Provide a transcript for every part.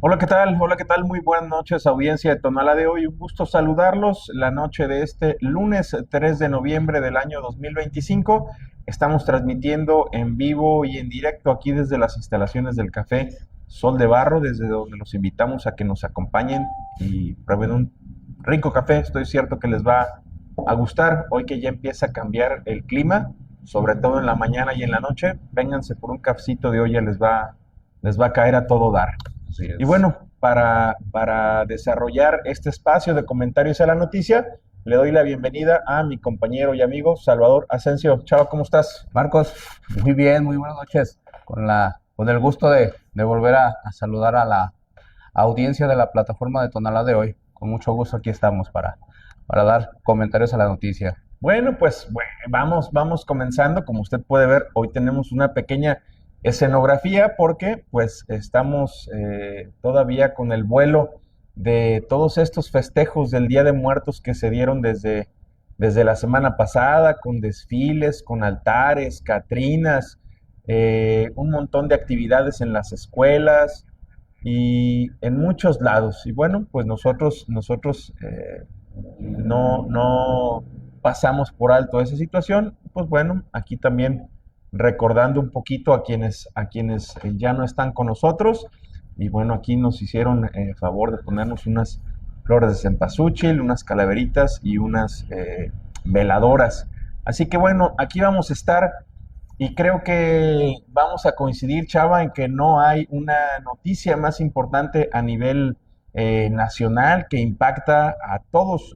Hola, ¿qué tal? Hola, ¿qué tal? Muy buenas noches, audiencia de Tonalá de hoy. Un gusto saludarlos la noche de este lunes 3 de noviembre del año 2025. Estamos transmitiendo en vivo y en directo aquí desde las instalaciones del Café Sol de Barro, desde donde los invitamos a que nos acompañen y prueben un rico café. Estoy cierto que les va a gustar hoy que ya empieza a cambiar el clima, sobre todo en la mañana y en la noche. Vénganse por un cafecito de olla, les va a caer a todo dar. Así Y es. bueno, para desarrollar este espacio de comentarios a la noticia, le doy la bienvenida a mi compañero y amigo Salvador Asensio. Chava, ¿cómo estás? Marcos, muy bien, muy buenas noches. Con el gusto de volver a saludar a la audiencia de la plataforma de Tonalá de hoy. Con mucho gusto aquí estamos para dar comentarios a la noticia. Bueno, vamos comenzando. Como usted puede ver, hoy tenemos una pequeña escenografía porque pues estamos todavía con el vuelo de todos estos festejos del Día de Muertos que se dieron desde la semana pasada, con desfiles, con altares, catrinas, un montón de actividades en las escuelas y en muchos lados. Y bueno, pues nosotros no pasamos por alto esa situación. Pues bueno, aquí también recordando un poquito a quienes ya no están con nosotros. Y bueno, aquí nos hicieron favor de ponernos unas flores de cempasúchil, unas calaveritas y unas veladoras. Así que bueno, aquí vamos a estar y creo que vamos a coincidir, Chava, en que no hay una noticia más importante a nivel nacional que impacta a todos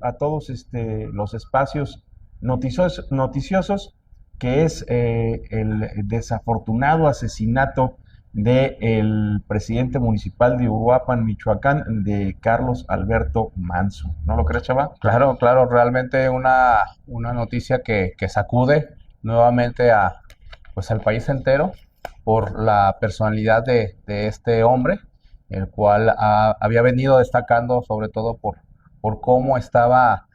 los espacios noticiosos, que es el desafortunado asesinato del presidente municipal de Uruapan, Michoacán, de Carlos Alberto Manso. ¿No lo crees, Chava? Claro, claro, realmente una noticia que sacude nuevamente pues al país entero por la personalidad de este hombre, el cual había venido destacando sobre todo por cómo estaba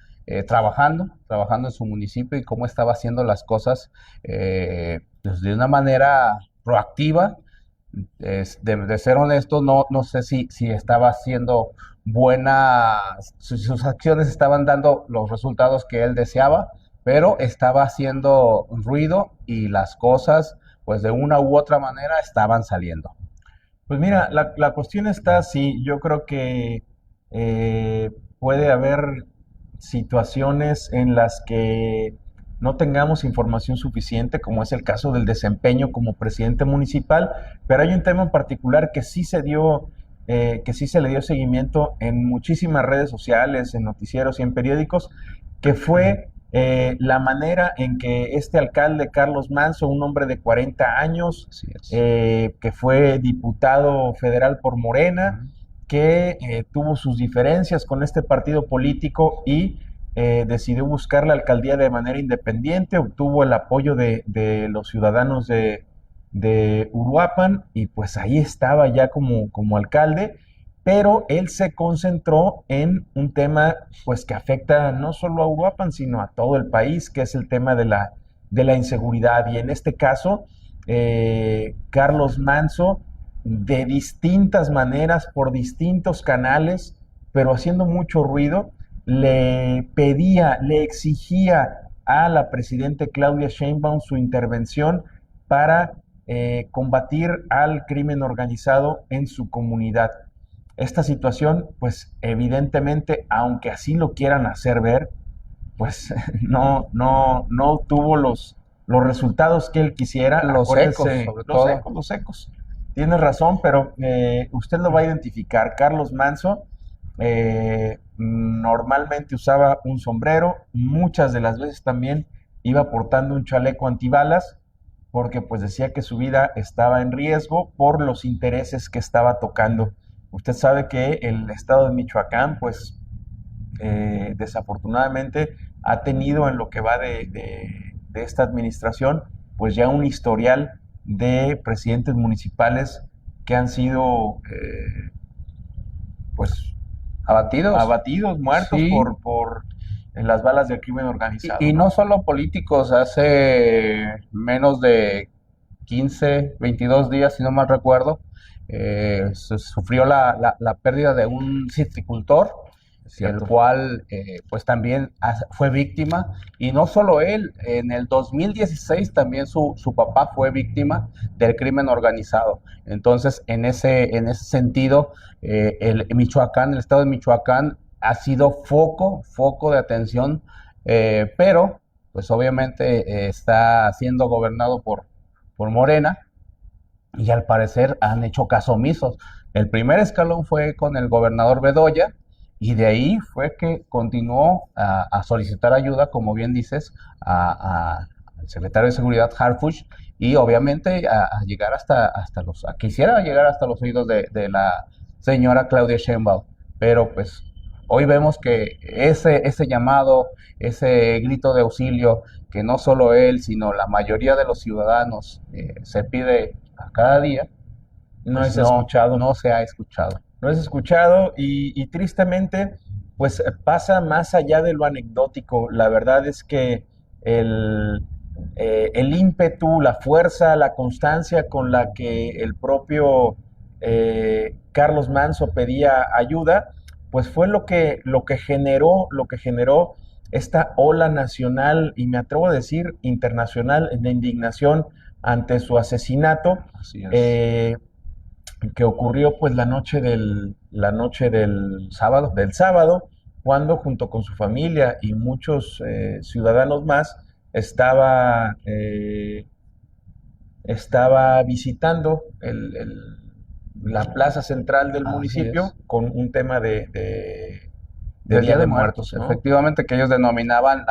trabajando en su municipio y cómo estaba haciendo las cosas pues de una manera proactiva. De ser honesto, no sé si estaba haciendo buenas, sus acciones estaban dando los resultados que él deseaba, pero estaba haciendo ruido y las cosas, pues de una u otra manera, estaban saliendo. Pues mira, la cuestión está así. Yo creo que puede haber situaciones en las que no tengamos información suficiente, como es el caso del desempeño como presidente municipal, pero hay un tema en particular que sí se le dio seguimiento en muchísimas redes sociales, en noticieros y en periódicos, que fue la manera en que este alcalde, Carlos Manso, un hombre de 40 años, Así es. que fue diputado federal por Morena, Ujú. que tuvo sus diferencias con este partido político y decidió buscar la alcaldía de manera independiente, obtuvo el apoyo de los ciudadanos de Uruapan y pues ahí estaba ya como alcalde, pero él se concentró en un tema pues que afecta no solo a Uruapan, sino a todo el país, que es el tema de la inseguridad. Y en este caso, Carlos Manso, de distintas maneras, por distintos canales, pero haciendo mucho ruido, le pedía, le exigía a la presidenta Claudia Sheinbaum su intervención para combatir al crimen organizado en su comunidad. Esta situación, pues evidentemente, aunque así lo quieran hacer ver, pues no tuvo los resultados que él quisiera. Los ecos, Acuérdese, sobre los todo. ecos, los ecos. Tiene razón, pero usted lo va a identificar. Carlos Manso normalmente usaba un sombrero, muchas de las veces también iba portando un chaleco antibalas, porque pues decía que su vida estaba en riesgo por los intereses que estaba tocando. Usted sabe que el estado de Michoacán, pues desafortunadamente ha tenido en lo que va de esta administración, pues ya un historial de presidentes municipales que han sido, pues, Abatidos. abatidos, muertos Sí. por las balas del crimen Y organizado, no ¿no? solo políticos, hace menos de 15, 22 días, si no mal recuerdo, sufrió la pérdida de un citricultor, el Cierto. cual pues también fue víctima, y no solo él, en el 2016 también su papá fue víctima del crimen organizado. Entonces, en ese sentido, el estado de Michoacán ha sido foco de atención, pero pues obviamente está siendo gobernado por Morena, y al parecer han hecho caso omisos. El primer escalón fue con el gobernador Bedoya, y de ahí fue que continuó a solicitar ayuda, como bien dices, al secretario de Seguridad Harfuch, y obviamente a llegar quisiera llegar hasta los oídos de la señora Claudia Sheinbaum. Pero pues hoy vemos que ese llamado, ese grito de auxilio, que no solo él, sino la mayoría de los ciudadanos se pide a cada día, No pues es escuchado. no se ha escuchado. No es escuchado y tristemente, pues pasa más allá de lo anecdótico. La verdad es que el, el ímpetu, la fuerza, la constancia con la que el propio Carlos Manso pedía ayuda, pues fue lo que generó esta ola nacional y me atrevo a decir internacional de indignación ante su asesinato. Así es. Que ocurrió pues la noche del sábado, cuando junto con su familia y muchos ciudadanos más estaba visitando la plaza central del Así municipio es. con un tema de De Día Día de de Muertos, Muertos, ¿no? efectivamente, que ellos denominaban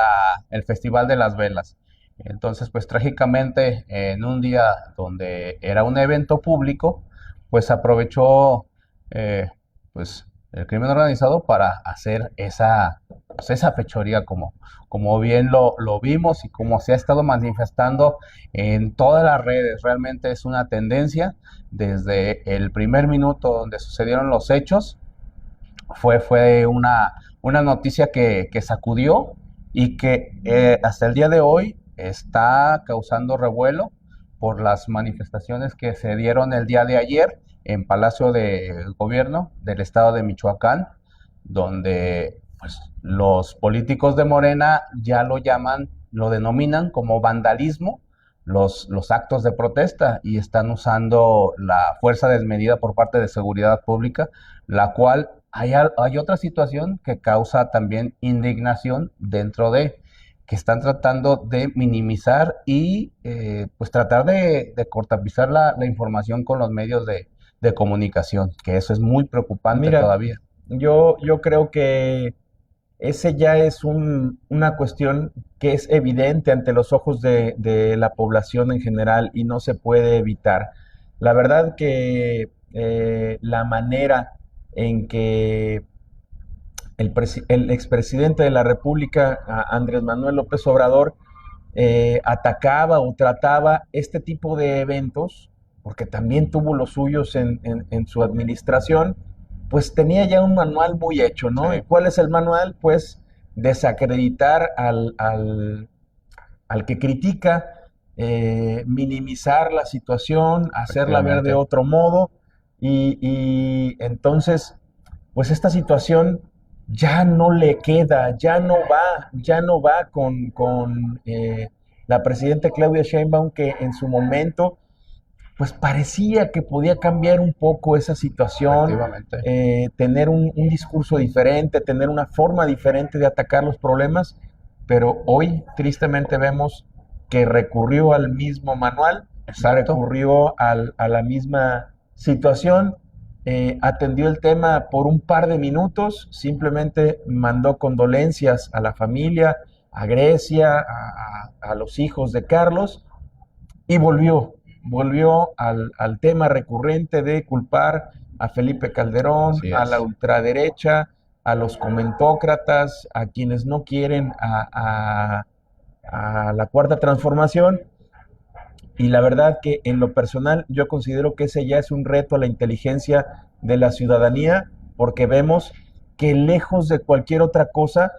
el Festival de las Velas. Entonces, pues trágicamente, en un día donde era un evento público, pues aprovechó eh, pues el crimen organizado para hacer esa fechoría, como bien lo vimos y como se ha estado manifestando en todas las redes. Realmente es una tendencia desde el primer minuto donde sucedieron los hechos. Fue una noticia que sacudió, y que hasta el día de hoy está causando revuelo por las manifestaciones que se dieron el día de ayer en Palacio de Gobierno del estado de Michoacán, donde pues, los políticos de Morena ya lo denominan como vandalismo, los actos de protesta, y están usando la fuerza desmedida por parte de seguridad pública, la cual hay otra situación que causa también indignación dentro que están tratando de minimizar y pues tratar de cortapizar la información con los medios de comunicación, que eso es muy preocupante Mira, todavía. yo creo que ese ya es una cuestión que es evidente ante los ojos de la población en general y no se puede evitar. La verdad que la manera en que el expresidente de la República, Andrés Manuel López Obrador, atacaba o trataba este tipo de eventos, porque también tuvo los suyos en su administración, pues tenía ya un manual muy hecho, Sí, ¿no? ¿Y cuál es el manual? Pues desacreditar al que critica, minimizar la situación, hacerla ver de efectivamente. otro modo, y entonces, pues esta situación ya no le queda, ya no va con la presidenta Claudia Sheinbaum, que en su momento pues parecía que podía cambiar un poco esa situación, Efectivamente. tener un discurso diferente, tener una forma diferente de atacar los problemas, pero hoy tristemente vemos que recurrió al mismo manual, Exacto. recurrió a la misma situación, atendió el tema por un par de minutos, simplemente mandó condolencias a la familia, a Grecia, a los hijos de Carlos, y volvió al tema recurrente de culpar a Felipe Calderón, Así a la es. ultraderecha, a los comentócratas, a quienes no quieren a la cuarta transformación. Y la verdad que en lo personal yo considero que ese ya es un reto a la inteligencia de la ciudadanía, porque vemos que lejos de cualquier otra cosa,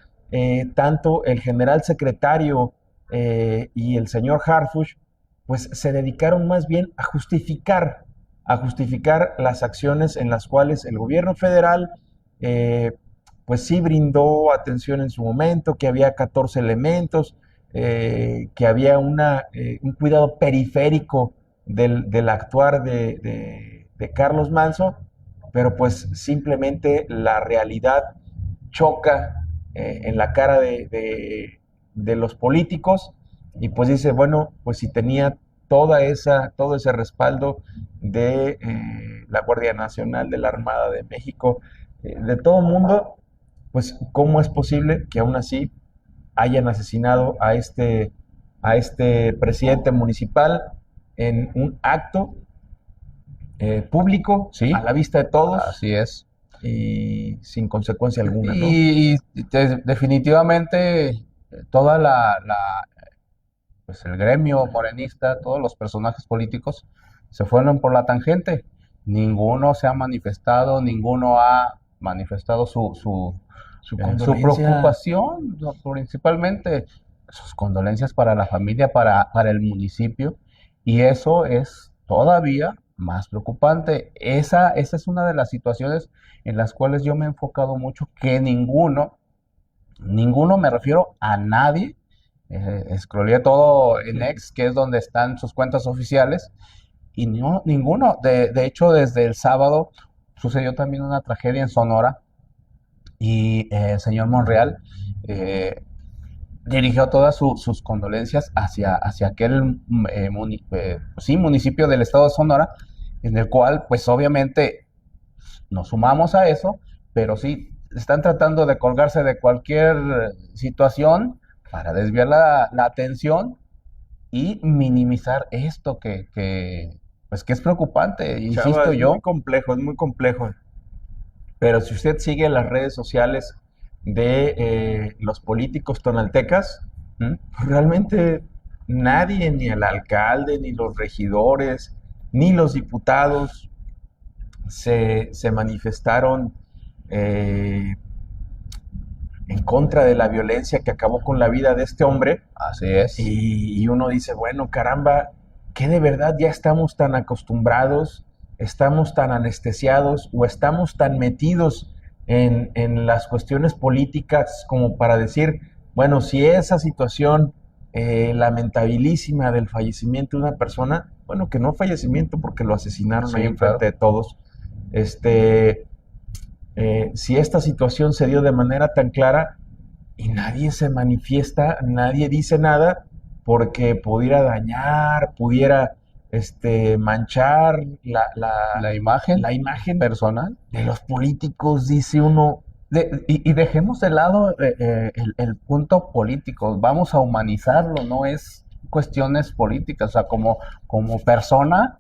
tanto el general secretario y el señor Harfuch pues se dedicaron más bien a justificar las acciones en las cuales el gobierno federal, eh, pues sí brindó atención en su momento, que había 14 elementos, que había un cuidado periférico del actuar de Carlos Manso, pero pues simplemente la realidad choca en la cara de los políticos y pues dice, bueno, pues si tenía todo ese respaldo de la Guardia Nacional, de la Armada de México, de todo el mundo, pues ¿cómo es posible que aún así hayan asesinado a este presidente municipal en un acto público, a Sí, la vista de todos así es. y sin consecuencia alguna, ¿no? Definitivamente toda pues el gremio morenista, todos los personajes políticos se fueron por la tangente. Ninguno se ha manifestado, ninguno ha manifestado Su su condolencia. preocupación, ¿no? Principalmente sus condolencias para la familia, para el municipio, y eso es todavía más preocupante. Esa es una de las situaciones en las cuales yo me he enfocado mucho, que ninguno me refiero a nadie, scrollé todo en X, que es donde están sus cuentas oficiales, y no, ninguno. De hecho, desde el sábado sucedió también una tragedia en Sonora, y el señor Monreal eh, dirigió todas sus condolencias hacia aquel sí, municipio del estado de Sonora, en el cual, pues obviamente, nos sumamos a eso, pero sí están tratando de colgarse de cualquier situación para desviar la atención y minimizar esto pues que es preocupante, Chava, insisto yo. es muy complejo. Pero si usted sigue las redes sociales de los políticos tonaltecas, ¿Mm? pues realmente nadie, ni el alcalde, ni los regidores, ni los diputados se manifestaron eh, en contra de la violencia que acabó con la vida de este hombre. Así es. Y uno dice, bueno, caramba, que de verdad ya estamos tan acostumbrados, estamos tan anestesiados o estamos tan metidos en las cuestiones políticas como para decir, bueno, si esa situación lamentabilísima del fallecimiento de una persona, bueno, que no fallecimiento porque lo asesinaron ahí Sí, enfrente claro. de todos, este, si esta situación se dio de manera tan clara, y nadie se manifiesta, nadie dice nada porque pudiera dañar, pudiera manchar La imagen la imagen personal. de los políticos, dice uno. Y dejemos de lado el punto político, vamos a humanizarlo, no es cuestiones políticas, o sea, como persona,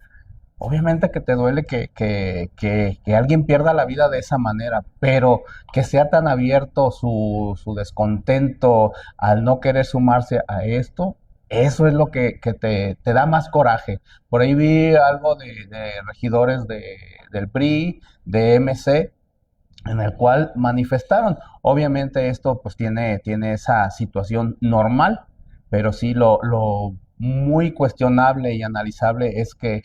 obviamente que te duele que alguien pierda la vida de esa manera, pero que sea tan abierto su descontento al no querer sumarse a esto, eso es lo que te da más coraje. Por ahí vi algo de regidores del PRI, de MC, en el cual manifestaron. Obviamente esto pues tiene esa situación normal, pero sí lo muy cuestionable y analizable es que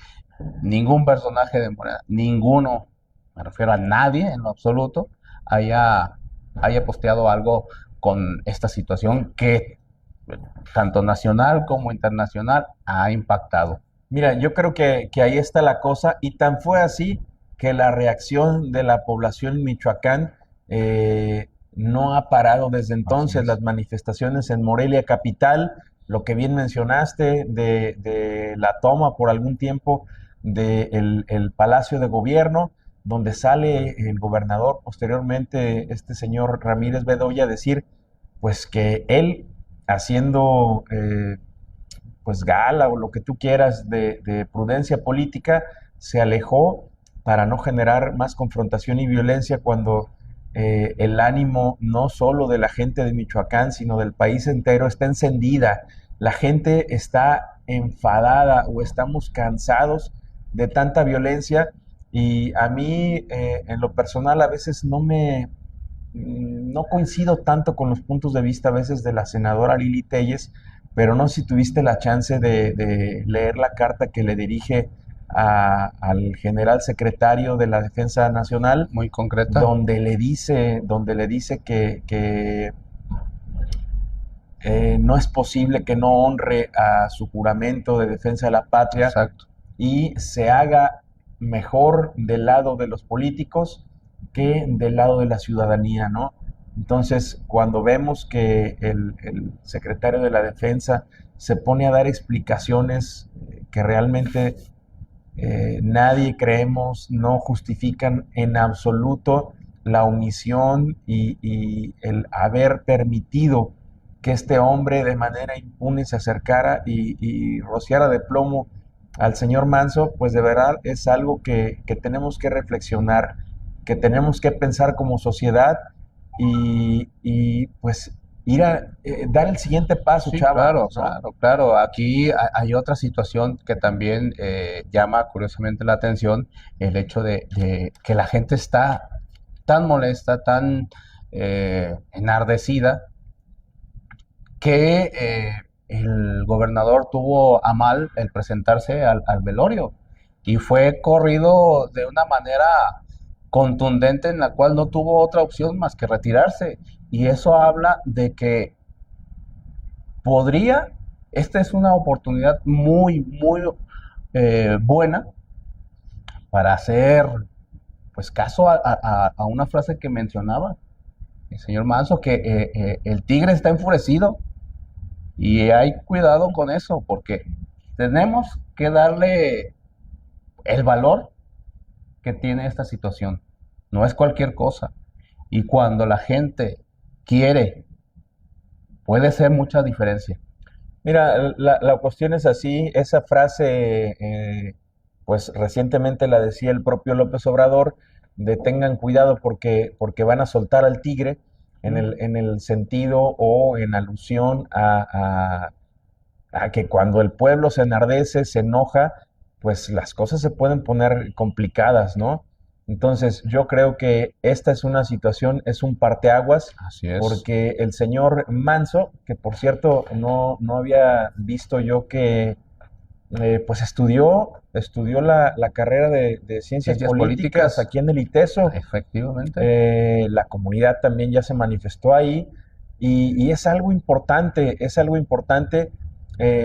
ningún personaje de Morena, ninguno, me refiero a nadie en lo absoluto, haya posteado algo con esta situación que tanto nacional como internacional ha impactado. Mira, yo creo que ahí está la cosa y tan fue así que la reacción de la población en Michoacán no ha parado desde Así entonces. es. Las manifestaciones en Morelia capital, lo que bien mencionaste de la toma por algún tiempo del el Palacio de Gobierno, donde sale el gobernador, posteriormente este señor Ramírez Bedoya, a decir pues que él haciendo pues gala o lo que tú quieras de prudencia política, se alejó para no generar más confrontación y violencia cuando el ánimo no solo de la gente de Michoacán, sino del país entero está encendida. La gente está enfadada o estamos cansados de tanta violencia y a mí en lo personal a veces no coincido tanto con los puntos de vista a veces de la senadora Lili Telles, pero no sé si tuviste la chance de leer la carta que le dirige al general secretario de la Defensa Nacional, Muy concreta. donde le dice que no es posible que no honre a su juramento de defensa de la patria. Exacto. Y se haga mejor del lado de los políticos que del lado de la ciudadanía, ¿no? Entonces, cuando vemos que el secretario de la Defensa se pone a dar explicaciones que realmente nadie creemos, no justifican en absoluto la omisión y el haber permitido que este hombre de manera impune se acercara y rociara de plomo al señor Manso, pues de verdad es algo que tenemos que reflexionar, que tenemos que pensar como sociedad y pues ir a dar el siguiente paso, Sí, chava, claro, ¿no? claro, claro. Aquí hay otra situación que también llama curiosamente la atención, el hecho de que la gente está tan molesta, tan enardecida, que el gobernador tuvo a mal el presentarse al velorio y fue corrido de una manera contundente en la cual no tuvo otra opción más que retirarse. Y eso habla de que podría, esta es una oportunidad muy, muy buena para hacer pues caso a una frase que mencionaba el señor Manso, que el tigre está enfurecido y hay cuidado con eso, porque tenemos que darle el valor que tiene esta situación. No es cualquier cosa. Y cuando la gente quiere, puede ser mucha diferencia. Mira, la cuestión es así, esa frase, pues recientemente la decía el propio López Obrador, de tengan cuidado porque van a soltar al tigre en el sentido o en alusión a que cuando el pueblo se enardece, se enoja, pues las cosas se pueden poner complicadas, ¿no? Entonces, yo creo que esta es una situación, es un parteaguas, Así es. porque el señor Manso, que por cierto no había visto yo que pues estudió la carrera de ciencias Ciencias políticas políticas, aquí en el ITESO. efectivamente. La comunidad también ya se manifestó ahí y es algo importante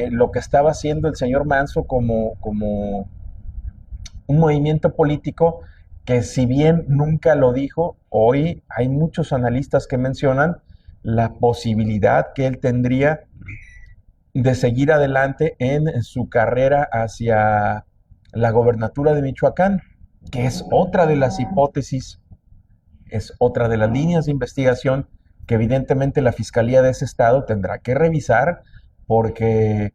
lo que estaba haciendo el señor Manso como un movimiento político que si bien nunca lo dijo, hoy hay muchos analistas que mencionan la posibilidad que él tendría de seguir adelante en su carrera hacia la gobernatura de Michoacán, que es otra de las hipótesis, es otra de las líneas de investigación que evidentemente la fiscalía de ese estado tendrá que revisar porque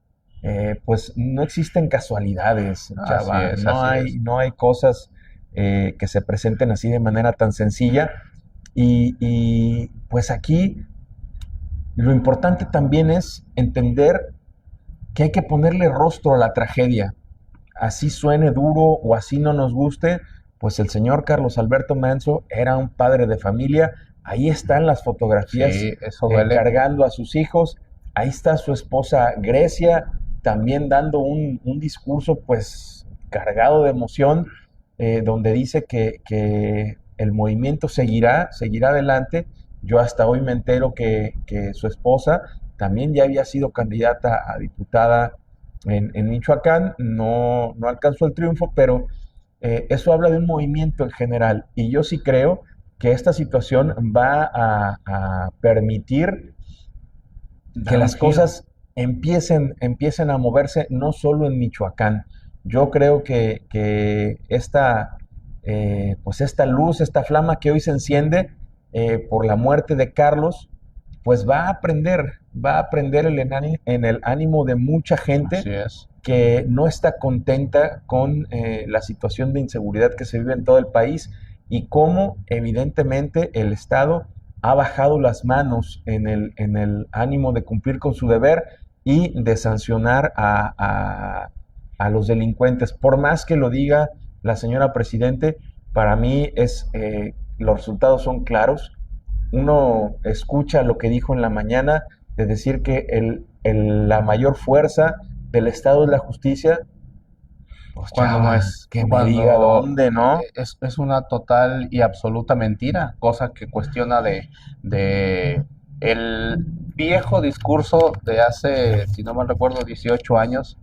pues no existen casualidades, Así chava, es, así es. no hay cosas que se presenten así de manera tan sencilla pues aquí lo importante también es entender que hay que ponerle rostro a la tragedia. Así suene duro o así no nos guste, pues el señor Carlos Alberto Manso era un padre de familia. Ahí están las fotografías Sí, eso duele. cargando a sus hijos. Ahí está su esposa Grecia también dando un discurso pues cargado de emoción, donde dice que el movimiento seguirá adelante. Yo hasta hoy me entero que su esposa también ya había sido candidata a diputada en Michoacán, no alcanzó el triunfo, pero eso habla de un movimiento en general. Y yo sí creo que esta situación va a permitir que Dar un las giro. cosas empiecen a moverse no solo en Michoacán. Yo creo que pues esta luz, esta flama que hoy se enciende por la muerte de Carlos, pues va a aprender en el ánimo de mucha gente Así es. que no está contenta con la situación de inseguridad que se vive en todo el país y cómo evidentemente el Estado ha bajado las manos en el ánimo de cumplir con su deber y de sancionar a los delincuentes. Por más que lo diga la señora Presidente, para mí los resultados son claros. Uno escucha lo que dijo en la mañana de decir que la mayor fuerza del Estado es la justicia, pues Cuando no chava, es, que me diga cuando dónde, ¿no? es una total y absoluta mentira, cosa que cuestiona de el viejo discurso de hace, si no mal recuerdo, 18 años,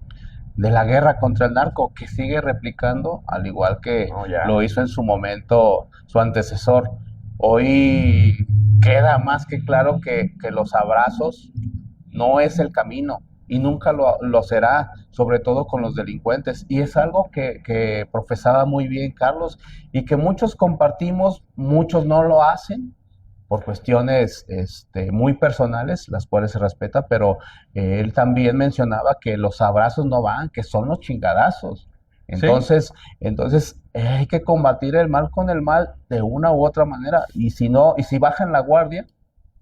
de la guerra contra el narco, que sigue replicando, al igual que No, ya. lo hizo en su momento su antecesor. Hoy queda más que claro que los abrazos no es el camino y nunca lo será, sobre todo con los delincuentes. Y es algo que profesaba muy bien Carlos y que muchos compartimos, muchos no lo hacen por cuestiones muy personales, las cuales se respeta, pero él también mencionaba que los abrazos no van, que son los chingadazos. Sí, Entonces, hay que combatir el mal con el mal de una u otra manera. Y si no, y si bajan la guardia,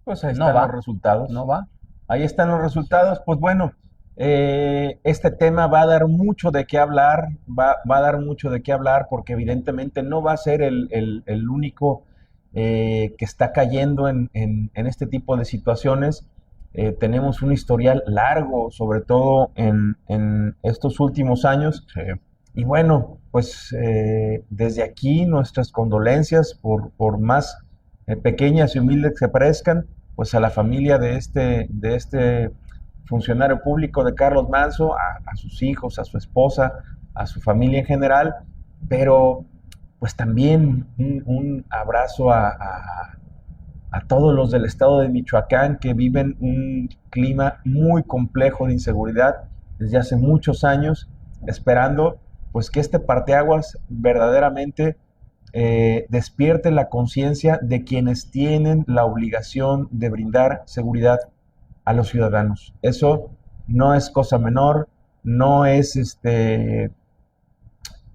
pues ahí no están los va, no resultados. va. Ahí están los resultados. Pues bueno, este tema va a dar mucho de qué hablar, va a dar mucho de qué hablar porque evidentemente no va a ser el único que está cayendo en este tipo de situaciones. Tenemos un historial largo, sobre todo en estos últimos años. Sí. Y bueno, pues desde aquí nuestras condolencias por más pequeñas y humildes que parezcan, pues a la familia de este funcionario público de Carlos Manso, a sus hijos, a su esposa, a su familia en general, pero pues también un abrazo a todos los del estado de Michoacán que viven un clima muy complejo de inseguridad desde hace muchos años, esperando pues que este parteaguas verdaderamente despierte la conciencia de quienes tienen la obligación de brindar seguridad a los ciudadanos. Eso no es cosa menor, no es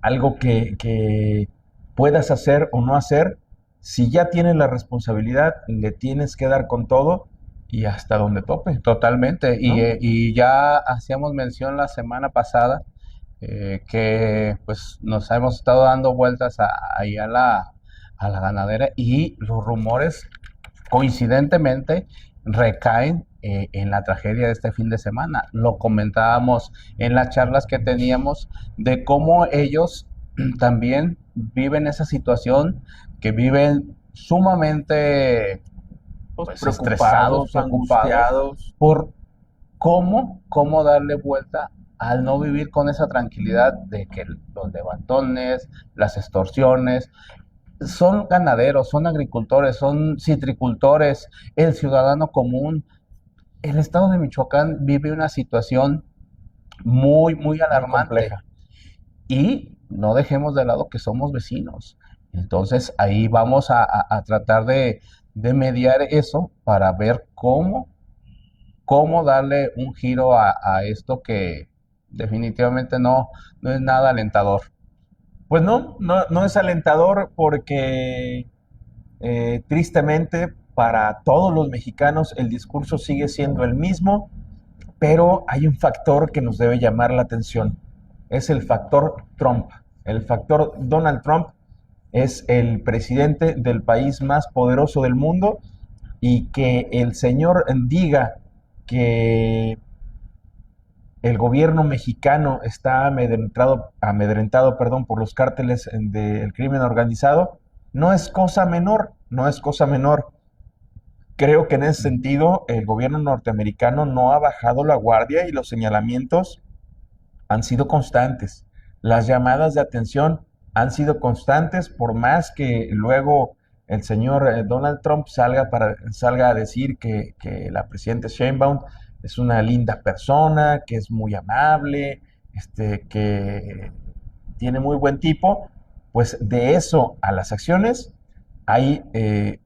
algo que puedas hacer o no hacer. Si ya tienes la responsabilidad, le tienes que dar con todo y hasta donde tope, Totalmente. ¿no? Y ya hacíamos mención la semana pasada que pues nos hemos estado dando vueltas ahí a la ganadera y los rumores coincidentemente recaen en la tragedia de este fin de semana. Lo comentábamos en las charlas que teníamos de cómo ellos también viven esa situación, que viven sumamente Pues pues estresados, preocupados, preocupados angustiados. por cómo darle vuelta al no vivir con esa tranquilidad de que los levantones, las extorsiones, son ganaderos, son agricultores, son citricultores, el ciudadano común. El estado de Michoacán vive una situación muy, muy Muy alarmante compleja. y no dejemos de lado que somos vecinos. Entonces ahí vamos a tratar de mediar eso para ver cómo darle un giro a esto que definitivamente no es nada alentador. Pues no es alentador porque tristemente para todos los mexicanos el discurso sigue siendo el mismo, pero hay un factor que nos debe llamar la atención. Es el factor Trump. El factor Donald Trump es el presidente del país más poderoso del mundo y que el señor diga que el gobierno mexicano está amedrentado, perdón, por los cárteles del crimen organizado, no es cosa menor, no es cosa menor. Creo que en ese sentido el gobierno norteamericano no ha bajado la guardia y los señalamientos han sido constantes. Las llamadas de atención han sido constantes, por más que luego el señor Donald Trump salga a decir que la presidenta Sheinbaum es una linda persona, que es muy amable, que tiene muy buen tipo, pues de eso a las acciones hay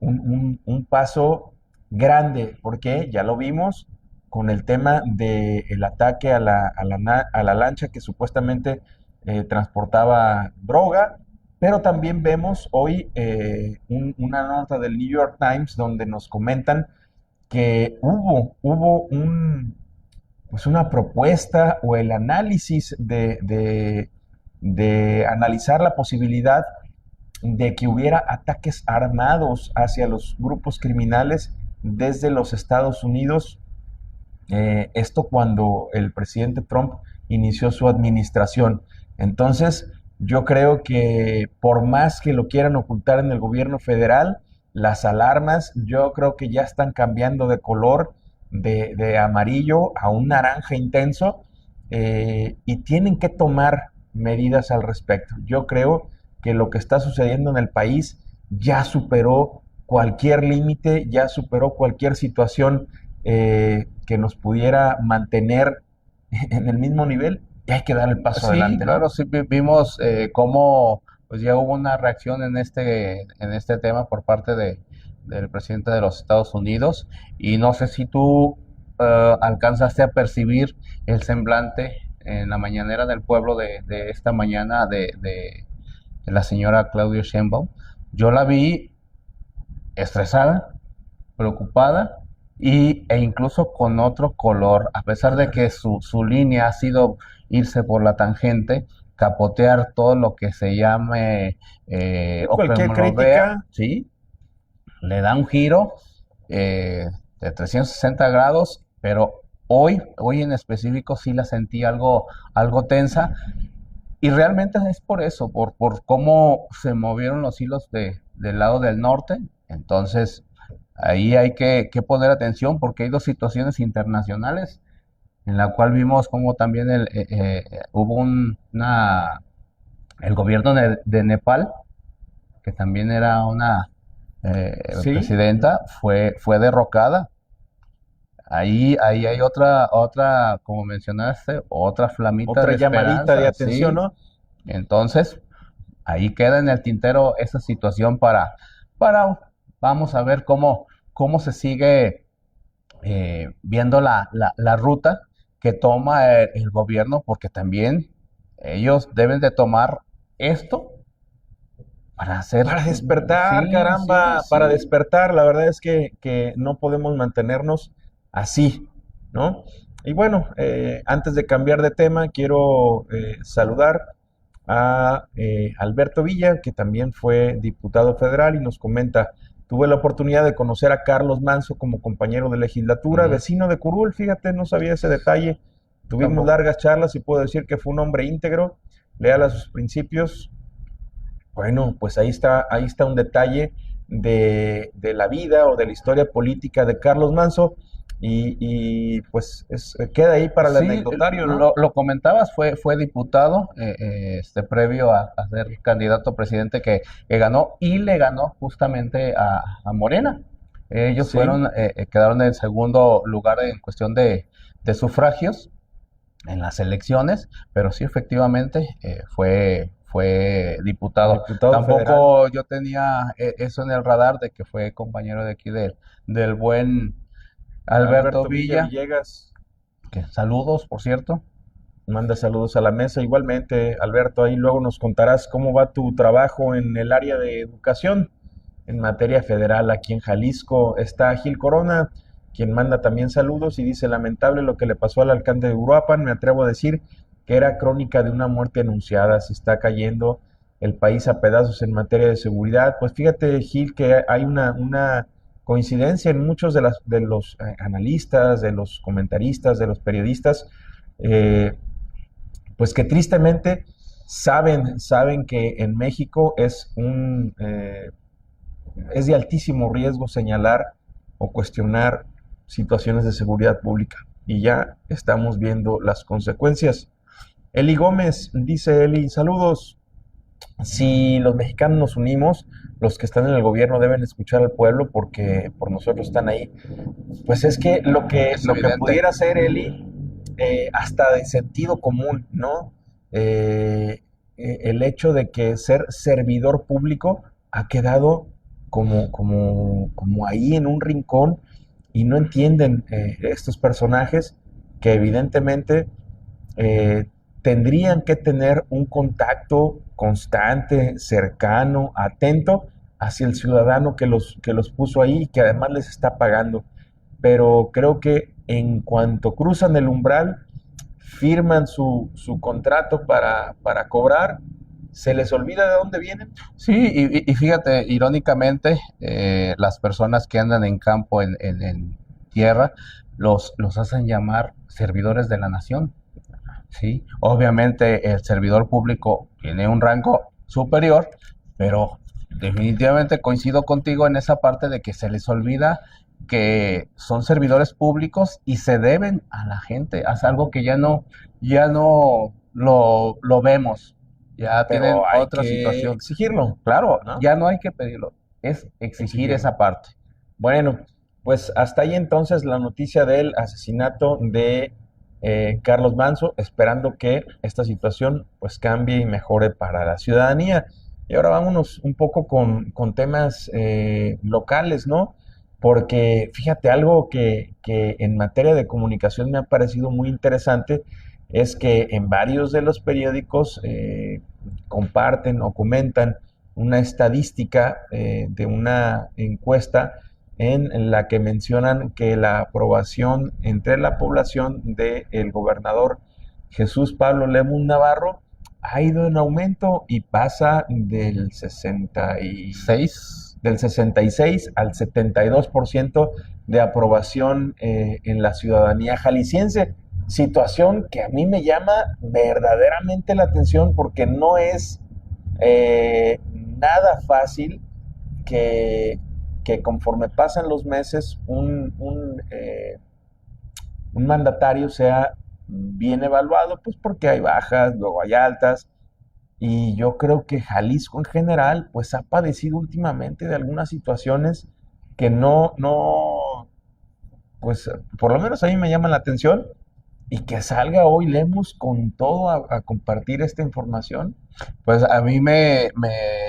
un paso grande, porque ya lo vimos con el tema del ataque a la lancha que supuestamente transportaba droga, pero también vemos hoy una nota del New York Times donde nos comentan que hubo pues una propuesta o el análisis de analizar la posibilidad de que hubiera ataques armados hacia los grupos criminales desde los Estados Unidos Esto cuando el presidente Trump inició su administración. Entonces, yo creo que por más que lo quieran ocultar en el gobierno federal, las alarmas yo creo que ya están cambiando de color de amarillo a un naranja intenso, y tienen que tomar medidas al respecto. Yo creo que lo que está sucediendo en el país ya superó cualquier límite, ya superó cualquier situación que nos pudiera mantener en el mismo nivel, y hay que dar el paso Sí, adelante, claro, ¿no? sí vimos cómo pues ya hubo una reacción en este tema por parte del presidente de los Estados Unidos y no sé si tú alcanzaste a percibir el semblante en la mañanera del pueblo de esta mañana de la señora Claudia Sheinbaum. Yo la vi estresada, preocupada e incluso con otro color, a pesar de que su línea ha sido irse por la tangente, capotear todo lo que se llame Sí, o cualquier como lo vea, crítica, ¿sí? Le da un giro de 360 grados, pero hoy en específico sí la sentí algo tensa y realmente es por eso, por cómo se movieron los hilos del lado del norte. Entonces, ahí hay que poner atención porque hay dos situaciones internacionales en la cual vimos como también hubo el gobierno de Nepal, que también era una sí, presidenta, fue derrocada. Ahí hay como mencionaste, otra flamita otra de llamadita de esperanza, atención, ¿sí? ¿no? Entonces, ahí queda en el tintero esa situación para vamos a ver cómo se sigue viendo la ruta que toma el gobierno, porque también ellos deben de tomar esto para hacer, Para despertar, sí, sí, caramba, para sí, despertar. La verdad es que no podemos mantenernos así, ¿no? Y bueno, antes de cambiar de tema, quiero saludar a Alberto Villa, que también fue diputado federal y nos comenta, tuve la oportunidad de conocer a Carlos Manso como compañero de legislatura, ujú, vecino de Curul, fíjate, no sabía ese detalle. Tuvimos tampoco. largas charlas y puedo decir que fue un hombre íntegro, leal a sus principios. Bueno, pues ahí está un detalle de la vida o de la historia política de Carlos Manso, pues queda ahí para el Sí, anecdotario, ¿no? lo comentabas, fue diputado previo a ser candidato a presidente que ganó y le ganó justamente a Morena. Ellos Sí, quedaron en segundo lugar en cuestión de sufragios en las elecciones, pero sí efectivamente fue diputado. diputado federal. Tampoco yo tenía eso en el radar de que fue compañero de aquí del buen Alberto Alberto Villa Villa, Villegas que saludos, por cierto. manda saludos a la mesa. Igualmente, Alberto, ahí luego nos contarás cómo va tu trabajo en el área de educación en materia federal aquí en Jalisco. Está Gil Corona, quien manda también saludos y dice, lamentable lo que le pasó al alcalde de Uruapan, me atrevo a decir que era crónica de una muerte anunciada, se está cayendo el país a pedazos en materia de seguridad. Pues fíjate, Gil, que hay una coincidencia en muchos de los analistas, de los comentaristas, de los periodistas, eh, pues que tristemente saben que en México es de altísimo riesgo señalar o cuestionar situaciones de seguridad pública. Y ya estamos viendo las consecuencias. Eli Gómez, dice Eli, saludos. Si los mexicanos nos unimos, los que están en el gobierno deben escuchar al pueblo porque por nosotros están ahí. Pues es que Es lo que evidente. pudiera ser, Eli, hasta de sentido común, ¿no? El hecho de que ser servidor público ha quedado como ahí en un rincón y no entienden estos personajes que evidentemente eh, tendrían que tener un contacto constante, cercano, atento hacia el ciudadano que los puso ahí y que además les está pagando. Pero creo que en cuanto cruzan el umbral, firman su contrato para cobrar, se les olvida de dónde vienen. Sí, y fíjate, irónicamente, las personas que andan en campo, en tierra, los hacen llamar servidores de la nación, ¿sí? Obviamente el servidor público tiene un rango superior, pero definitivamente coincido contigo en esa parte de que se les olvida que son servidores públicos y se deben a la gente. Es algo que ya no lo vemos, ya tienen Pero hay otra que situación. exigirlo, Claro, ¿no? ya no hay que pedirlo, es exigir Exigirlo. esa parte. Bueno, pues hasta ahí entonces la noticia del asesinato de Carlos Manso, esperando que esta situación pues cambie y mejore para la ciudadanía. Y ahora vámonos un poco con temas locales, ¿no? Porque fíjate, algo que en materia de comunicación me ha parecido muy interesante es que en varios de los periódicos comparten o comentan una estadística de una encuesta en la que mencionan que la aprobación entre la población del gobernador Jesús Pablo Lemus Navarro ha ido en aumento y pasa Seis, del 66 al 72% de aprobación en la ciudadanía jalisciense. Situación que a mí me llama verdaderamente la atención porque no es nada fácil que, que conforme pasan los meses un mandatario sea bien evaluado, pues porque hay bajas, luego hay altas, y yo creo que Jalisco en general, pues ha padecido últimamente de algunas situaciones que pues por lo menos a mí me llaman la atención, y que salga hoy Lemus con todo a compartir esta información. pues a mí me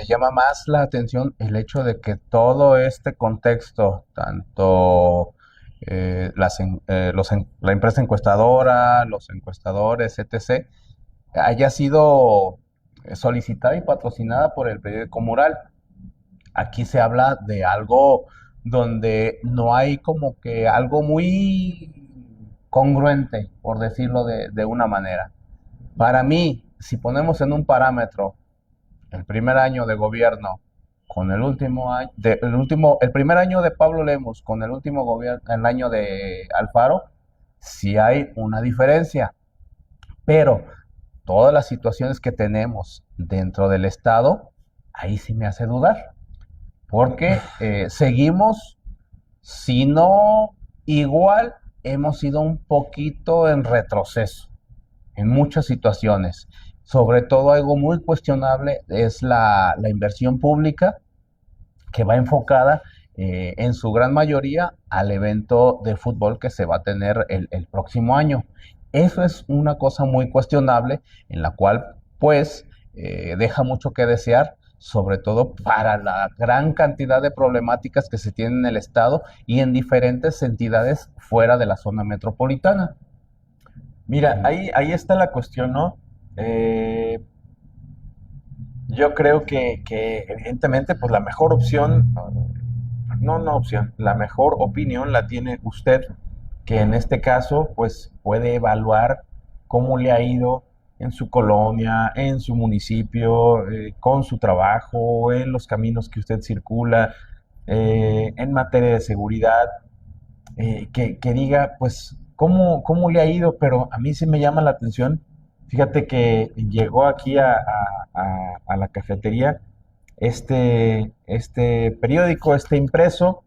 llama más la atención el hecho de que todo este contexto, tanto la empresa encuestadora, los encuestadores, etc., haya sido solicitada y patrocinada por el periódico Mural. Aquí se habla de algo donde no hay como que algo muy congruente, por decirlo de una manera. Para mí, si ponemos en un parámetro el primer año de gobierno con el último año, el primer año de Pablo Lemus con el último gobierno, el año de Alfaro, sí hay una diferencia, pero todas las situaciones que tenemos dentro del Estado, ahí sí me hace dudar, porque seguimos, si no igual, hemos ido un poquito en retroceso en muchas situaciones. Sobre todo algo muy cuestionable es la inversión pública que va enfocada en su gran mayoría al evento de fútbol que se va a tener el próximo año. Eso es una cosa muy cuestionable en la cual pues deja mucho que desear, sobre todo para la gran cantidad de problemáticas que se tienen en el estado y en diferentes entidades fuera de la zona metropolitana. Mira, ahí está la cuestión, ¿no? Eh, yo creo que evidentemente pues la mejor opción, no opción, la mejor opinión la tiene usted, que en este caso pues puede evaluar cómo le ha ido en su colonia, en su municipio, con su trabajo, en los caminos que usted circula, en materia de seguridad, que diga, pues, cómo le ha ido, pero a mí sí me llama la atención. Fíjate que llegó aquí a la cafetería este periódico, este impreso,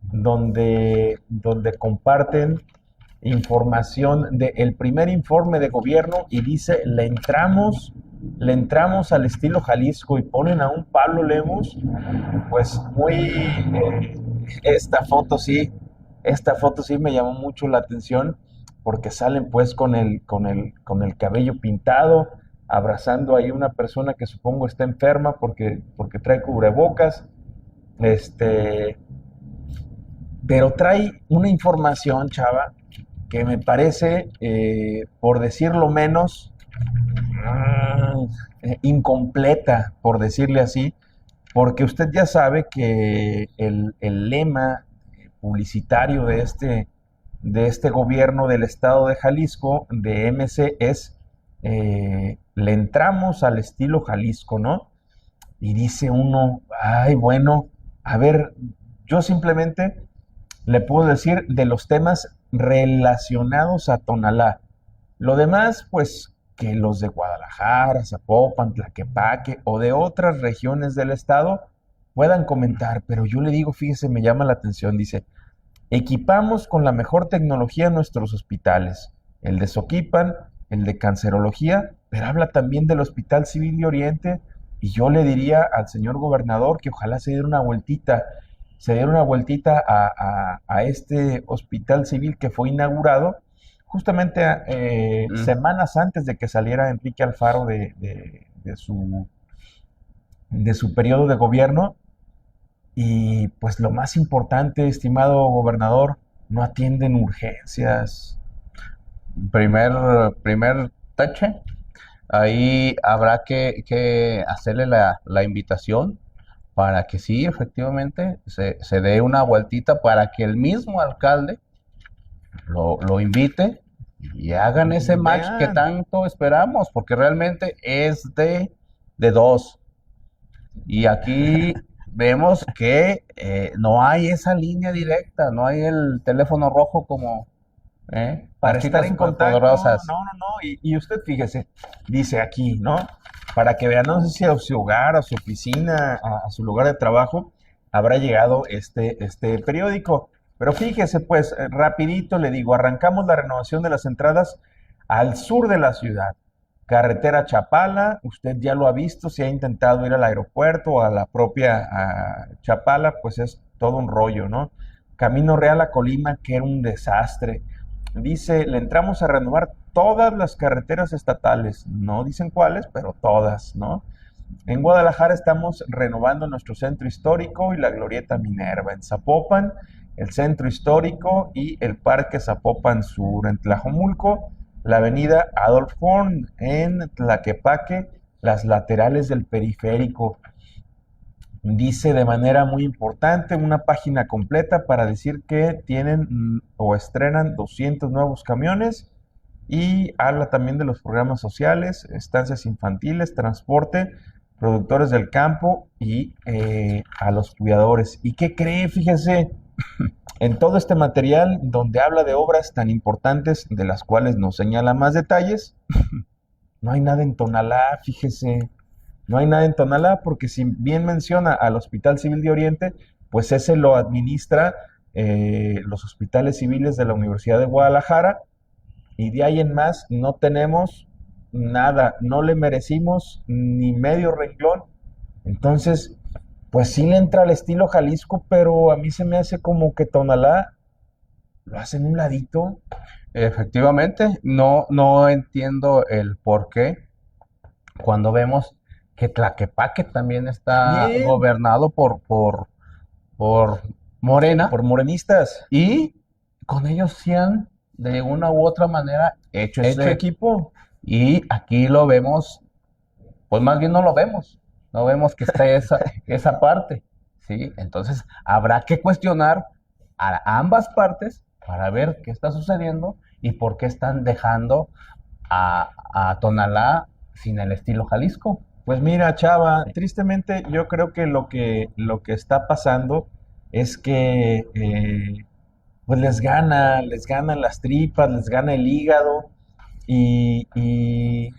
donde comparten información del primer informe de gobierno y dice, le entramos al estilo Jalisco y ponen a un Pablo Lemus, pues muy, esta foto sí, esta foto sí me llamó mucho la atención porque salen pues con el cabello pintado, abrazando ahí una persona que supongo está enferma porque trae cubrebocas, este, pero trae una información, chava, que me parece, por decirlo menos, incompleta, por decirle así, porque usted ya sabe que el lema publicitario de este gobierno del estado de Jalisco, de MC, es le entramos al estilo Jalisco, ¿no? Y dice uno, ay, bueno, a ver, yo simplemente le puedo decir de los temas relacionados a Tonalá. Lo demás, pues, que los de Guadalajara, Zapopan, Tlaquepaque o de otras regiones del estado puedan comentar, pero yo le digo, fíjese, me llama la atención, dice, equipamos con la mejor tecnología nuestros hospitales, el de Soquipan, el de cancerología, pero habla también del Hospital Civil de Oriente, y yo le diría al señor gobernador que ojalá se diera una vueltita a este Hospital Civil que fue inaugurado justamente Mm. semanas antes de que saliera Enrique Alfaro de su periodo de gobierno. Y pues lo más importante, estimado gobernador, no atienden urgencias. Primer tache. Ahí habrá que hacerle la invitación para que sí, efectivamente, se dé una vueltita para que el mismo alcalde lo invite y hagan ese match que Vean, tanto esperamos, porque realmente es de dos. Y aquí vemos que no hay esa línea directa, no hay el teléfono rojo como para las estar chicas en contacto, superpoderosas. no, y usted fíjese, dice aquí, ¿no? Para que vean, no sé si a su hogar, a su oficina, a su lugar de trabajo, habrá llegado este periódico. Pero fíjese, pues, rapidito le digo, arrancamos la renovación de las entradas al sur de la ciudad. Carretera Chapala, usted ya lo ha visto, si ha intentado ir al aeropuerto o a la propia Chapala, pues es todo un rollo, ¿no? Camino Real a Colima, que era un desastre. Dice, le entramos a renovar todas las carreteras estatales, no dicen cuáles, pero todas, ¿no? En Guadalajara estamos renovando nuestro centro histórico y la Glorieta Minerva. En Zapopan, el centro histórico y el Parque Zapopan Sur. En Tlajomulco, la avenida Adolf Horn. En Tlaquepaque, las laterales del periférico. Dice de manera muy importante una página completa para decir que tienen o estrenan 200 nuevos camiones y habla también de los programas sociales, estancias infantiles, transporte, productores del campo y a los cuidadores. ¿Y qué cree? Fíjese, en todo este material donde habla de obras tan importantes de las cuales nos señala más detalles, no hay nada en Tonalá, fíjese. No hay nada en Tonalá porque si bien menciona al Hospital Civil de Oriente, pues ese lo administra los hospitales civiles de la Universidad de Guadalajara y de ahí en más no tenemos nada, no le merecimos ni medio renglón. Entonces, pues sí le entra al estilo Jalisco, pero a mí se me hace como que Tonalá lo hacen un ladito. Efectivamente, no entiendo el por qué cuando vemos que Tlaquepaque también está También, gobernado por Morena por morenistas, y con ellos sí han de una u otra manera hecho hecho ese, equipo. y aquí lo vemos, pues más bien no lo vemos, no vemos que está esa parte, ¿sí? Entonces habrá que cuestionar a ambas partes para ver qué está sucediendo y por qué están dejando a Tonalá sin el estilo Jalisco. Pues mira, Chava, tristemente yo creo que lo que está pasando es que pues les ganan las tripas, les gana el hígado y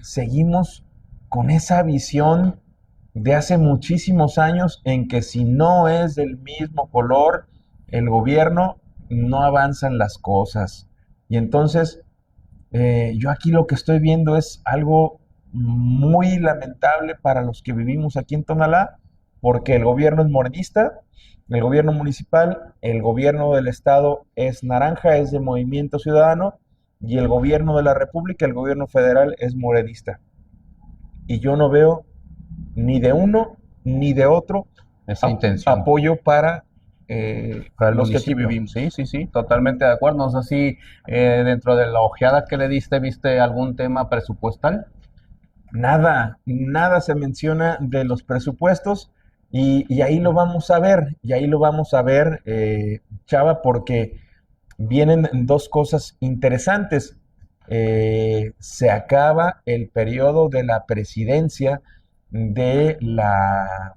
seguimos con esa visión de hace muchísimos años en que si no es del mismo color el gobierno, no avanzan las cosas. Y entonces yo aquí lo que estoy viendo es algo muy lamentable para los que vivimos aquí en Tonalá, porque el gobierno es morenista, el gobierno municipal, el gobierno del estado es naranja, es de Movimiento Ciudadano, y el gobierno de la República, el gobierno federal es morenista. Y yo no veo ni de uno ni de otro Esa intención apoyo para el los que aquí municipio. vivimos. Sí, sí, sí, totalmente de acuerdo. No sé si dentro de la ojeada que le diste, viste algún tema presupuestal. Nada, nada se menciona de los presupuestos y ahí lo vamos a ver, y ahí lo vamos a ver, Chava, porque vienen dos cosas interesantes. Se acaba el periodo de la presidencia de la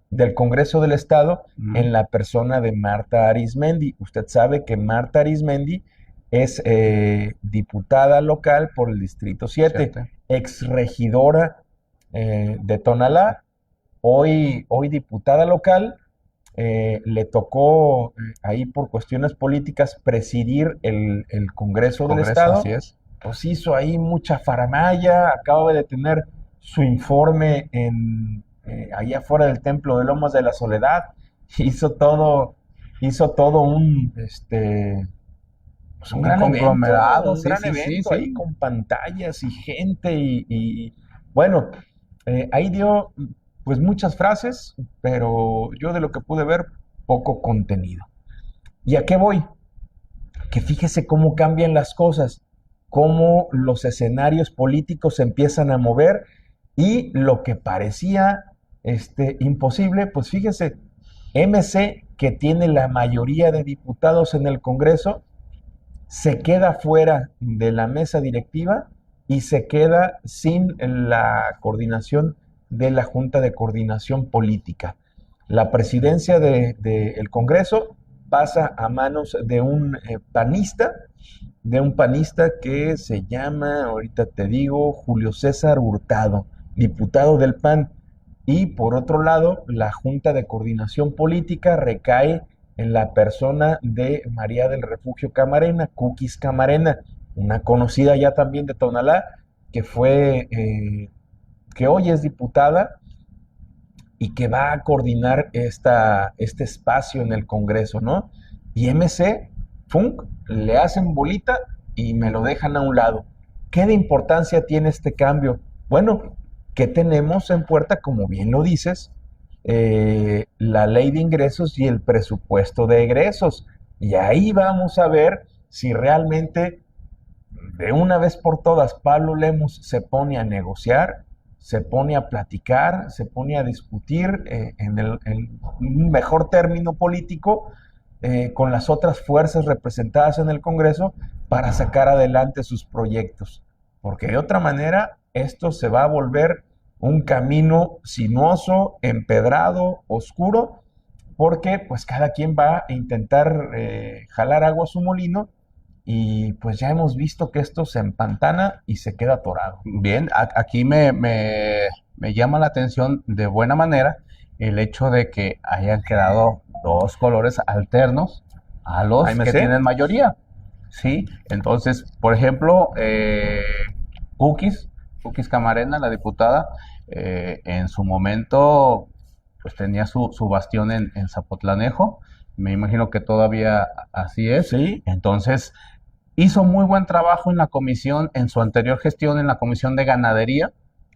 del Congreso del Estado Ujú. en la persona de Marta Arizmendi. Usted sabe que Marta Arizmendi es diputada local por el Distrito 7, Siete. exregidora de Tonalá, hoy diputada local. Le tocó ahí por cuestiones políticas presidir el Congreso del Congreso, así Estado, es. pues hizo ahí mucha faramalla, acaba de tener su informe ahí afuera del Templo de Lomas de la Soledad, hizo todo, hizo todo pues Un conglomerado, un sí, gran sí, sí, evento ahí sí. con pantallas y gente bueno, ahí dio pues muchas frases, pero yo de lo que pude ver, poco contenido. ¿Y a qué voy? Que fíjese cómo cambian las cosas, cómo los escenarios políticos se empiezan a mover y lo que parecía imposible, pues fíjese, MC, que tiene la mayoría de diputados en el Congreso, se queda fuera de la mesa directiva y se queda sin la coordinación de la Junta de Coordinación Política. La presidencia del Congreso pasa a manos de un panista que se llama, ahorita te digo, Julio César Hurtado, diputado del PAN. Y por otro lado, la Junta de Coordinación Política recae en la persona de María del Refugio Camarena, Cookies Camarena, una conocida ya también de Tonalá, que que hoy es diputada y que va a coordinar este espacio en el Congreso, ¿no? Y MC, Funk, le hacen bolita y me lo dejan a un lado. ¿Qué de importancia tiene este cambio? Bueno, que tenemos en puerta, como bien lo dices, la ley de ingresos y el presupuesto de egresos. Y ahí vamos a ver si realmente de una vez por todas Pablo Lemus se pone a negociar, se pone a platicar, se pone a discutir en un mejor término político con las otras fuerzas representadas en el Congreso para sacar adelante sus proyectos. Porque de otra manera esto se va a volver un camino sinuoso, empedrado, oscuro, porque pues cada quien va a intentar jalar agua a su molino y pues ya hemos visto que esto se empantana y se queda atorado. Bien, aquí me llama la atención de buena manera el hecho de que hayan quedado dos colores alternos a los que AMC, tienen mayoría. Sí, entonces, por ejemplo, Cookies, Cookies Camarena, la diputada, en su momento, pues tenía su bastión en Zapotlanejo. Me imagino que todavía así es. sí, Entonces, hizo muy buen trabajo en la comisión, en su anterior gestión en la comisión de ganadería.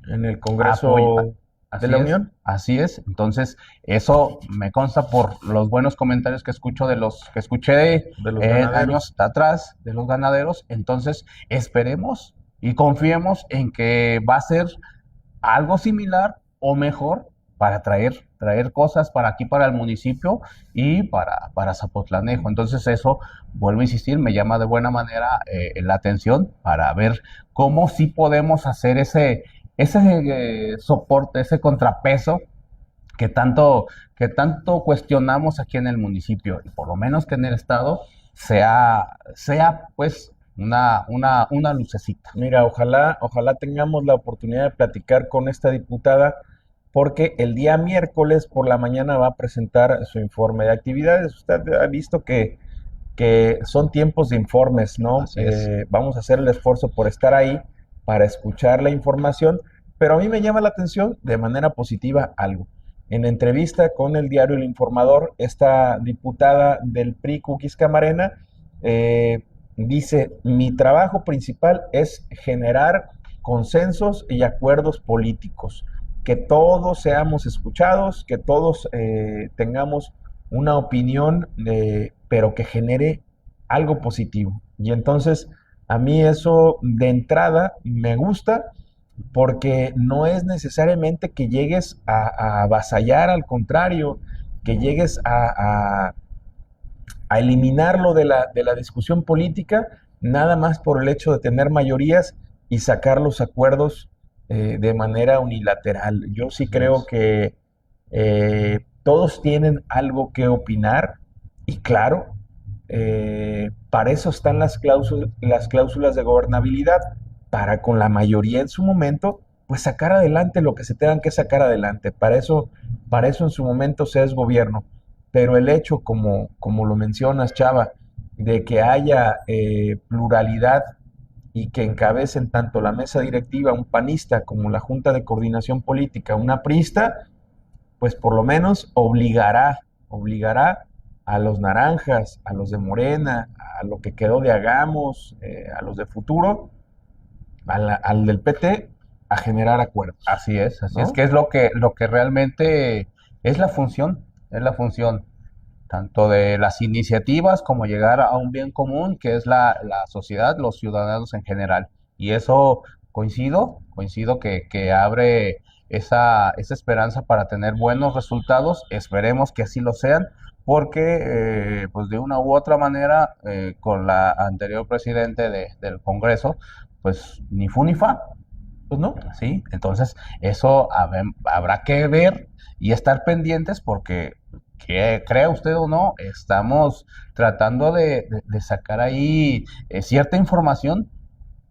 en el Apoyo, Congreso de así la es, Unión. así es. Entonces, eso me consta por los buenos comentarios que escucho de los que escuché De los en ganaderos. años atrás de los ganaderos. Entonces, esperemos y confiemos en que va a ser algo similar o mejor para traer cosas para aquí, para el municipio y para Zapotlanejo. Entonces eso, vuelvo a insistir, me llama de buena manera la atención para ver cómo sí podemos hacer ese soporte, ese contrapeso que tanto cuestionamos aquí en el municipio, y por lo menos que en el estado sea pues una lucecita. Mira, ojalá tengamos la oportunidad de platicar con esta diputada, porque el día miércoles por la mañana va a presentar su informe de actividades. Usted ha visto que son tiempos de informes, ¿no? Así es. Vamos a hacer el esfuerzo por estar ahí para escuchar la información, pero a mí me llama la atención de manera positiva algo. En entrevista con el diario El Informador, esta diputada del PRI, Cookies Camarena, dice: mi trabajo principal es generar consensos y acuerdos políticos, que todos seamos escuchados, que todos tengamos una opinión, pero que genere algo positivo. Y entonces a mí eso de entrada me gusta, porque no es necesariamente que llegues a avasallar, al contrario, que llegues a eliminarlo de la discusión política, nada más por el hecho de tener mayorías y sacar los acuerdos de manera unilateral. Yo sí Así creo es. que Todos tienen algo que opinar y claro, para eso están las cláusulas de gobernabilidad, para con la mayoría en su momento, pues sacar adelante lo que se tengan que sacar adelante. Para eso en su momento se es gobierno. Pero el hecho, como lo mencionas, Chava, de que haya pluralidad y que encabecen tanto la mesa directiva un panista como la Junta de Coordinación Política una priista, pues por lo menos obligará a los naranjas, a los de Morena, a lo que quedó de Hagamos, a los de Futuro, al del PT, a generar acuerdos, así es ¿no? que es lo que realmente es la función tanto de las iniciativas como llegar a un bien común que es la sociedad, los ciudadanos en general. Y eso coincido que abre esa esperanza para tener buenos resultados, esperemos que así lo sean, porque pues de una u otra manera, con la anterior presidente del Congreso, pues ni fu ni fa, Pues no. ¿sí? Entonces, eso habrá que ver y estar pendientes porque, que crea usted o no, estamos tratando de sacar ahí cierta información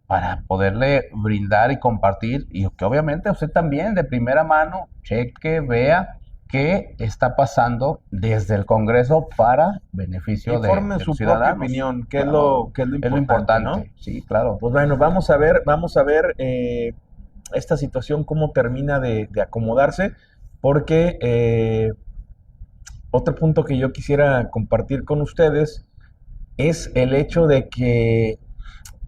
para poderle brindar y compartir y que obviamente usted también de primera mano cheque, vea qué está pasando desde el Congreso para beneficio Y formen de los su propia ciudadanos. opinión, Claro, que es lo es lo importante, ¿no? importante, sí, claro. Pues bueno, vamos a ver esta situación cómo termina de acomodarse, porque otro punto que yo quisiera compartir con ustedes es el hecho de que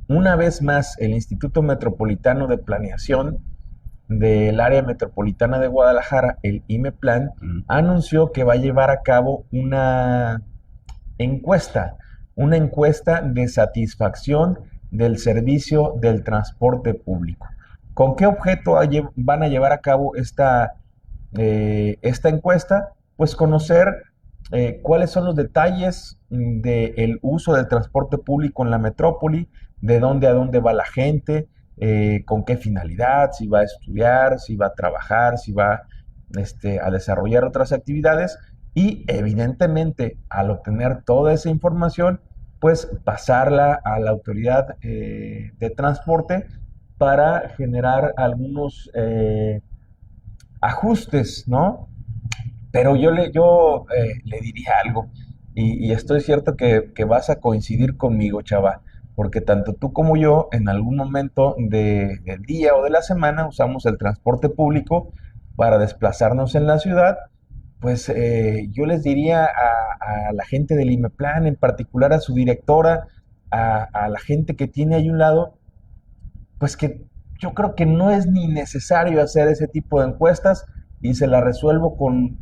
una vez más el Instituto Metropolitano de Planeación del Área Metropolitana de Guadalajara, el IMEPLAN, Mm. anunció que va a llevar a cabo encuesta, una encuesta de satisfacción del servicio del transporte público. ¿Con qué objeto van a llevar a cabo esta encuesta? Pues conocer cuáles son los detalles del uso del transporte público en la metrópoli, de dónde a dónde va la gente, con qué finalidad, si va a estudiar, si va a trabajar, si va a desarrollar otras actividades y evidentemente al obtener toda esa información, pues pasarla a la autoridad de transporte para generar algunos ajustes, ¿no? Pero le diría algo, y estoy cierto que vas a coincidir conmigo, chava, porque tanto tú como yo en algún momento del día o de la semana usamos el transporte público para desplazarnos en la ciudad, pues yo les diría a la gente del IMEPLAN, en particular a su directora, a la gente que tiene ahí un lado, pues que yo creo que no es ni necesario hacer ese tipo de encuestas y se la resuelvo con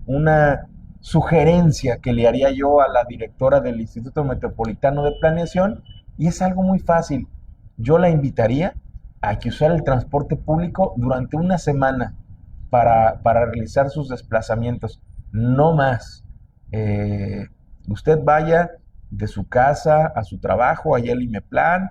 una sugerencia que le haría yo a la directora del Instituto Metropolitano de Planeación y es algo muy fácil. Yo la invitaría a que usara el transporte público durante una semana para realizar sus desplazamientos, no más. Eh, Usted vaya de su casa a su trabajo, allá al IMEPLAN,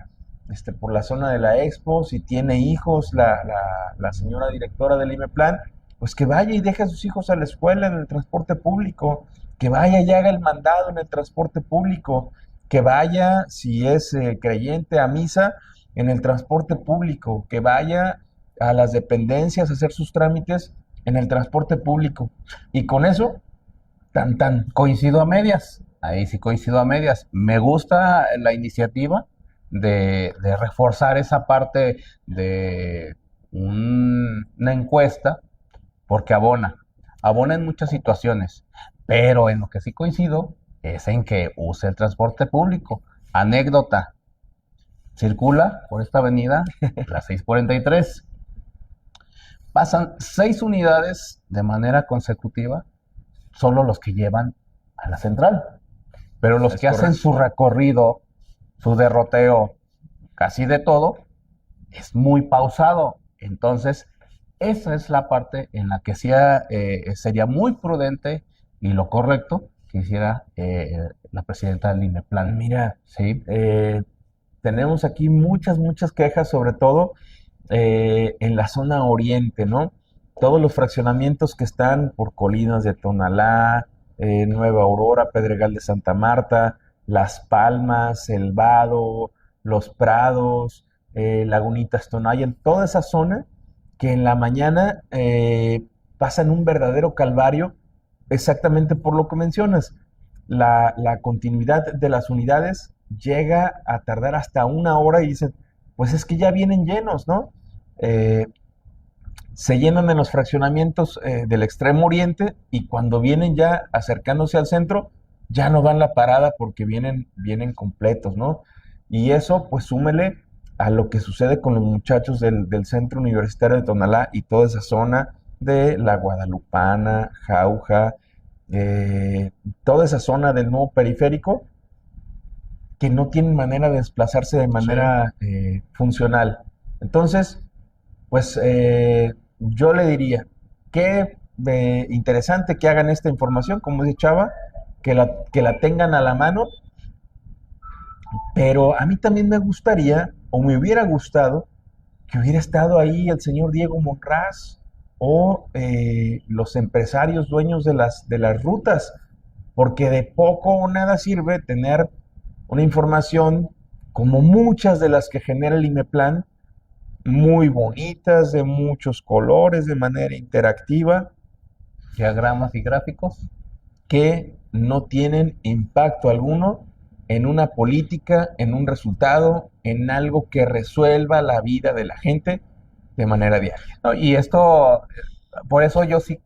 por la zona de la Expo, si tiene hijos, la señora directora del IMEPLAN, pues que vaya y deje a sus hijos a la escuela en el transporte público, que vaya y haga el mandado en el transporte público, que vaya, si es creyente, a misa en el transporte público, que vaya a las dependencias a hacer sus trámites en el transporte público. Y con eso, tan tan. Coincido a medias, ahí sí coincido a medias. Me gusta la iniciativa de reforzar esa parte de una encuesta porque abona en muchas situaciones, pero en lo que sí coincido es en que use el transporte público. Anécdota, circula por esta avenida la 643, pasan 6 unidades de manera consecutiva, solo los que llevan a la central, pero los Es que hacen correcto. su recorrido, su derroteo, casi de todo, es muy pausado. Entonces, esa es la parte en la que sí, sería muy prudente y lo correcto que hiciera la presidenta del INEPLAN. Mira, Sí, tenemos aquí muchas quejas, sobre todo en la zona oriente, ¿no? todos los fraccionamientos que están por Colinas de Tonalá, Nueva Aurora, Pedregal de Santa Marta, Las Palmas, El Vado, Los Prados, Lagunitas Tonayan, toda esa zona que en la mañana pasan un verdadero calvario exactamente por lo que mencionas. La continuidad de las unidades llega a tardar hasta una hora y dicen, pues es que ya vienen llenos, ¿no? Eh, Se llenan en los fraccionamientos del extremo oriente y cuando vienen ya acercándose al centro, ya no dan la parada porque vienen completos, ¿no? Y eso, pues súmele a lo que sucede con los muchachos del Centro Universitario de Tonalá y toda esa zona de La Guadalupana, Jauja, eh, toda esa zona del nuevo periférico que no tienen manera de desplazarse de Sí. manera funcional. Entonces, pues yo le diría que interesante que hagan esta información, como dice Chava, que la tengan a la mano, pero a mí también me gustaría, o me hubiera gustado, que hubiera estado ahí el señor Diego Monraz o los empresarios dueños de las rutas, porque de poco o nada sirve tener una información como muchas de las que genera el IMEPLAN, muy bonitas, de muchos colores, de manera interactiva, Diagramas y gráficos. que no tienen impacto alguno en una política, en un resultado, en algo que resuelva la vida de la gente de manera diaria. No, y esto, por eso yo sí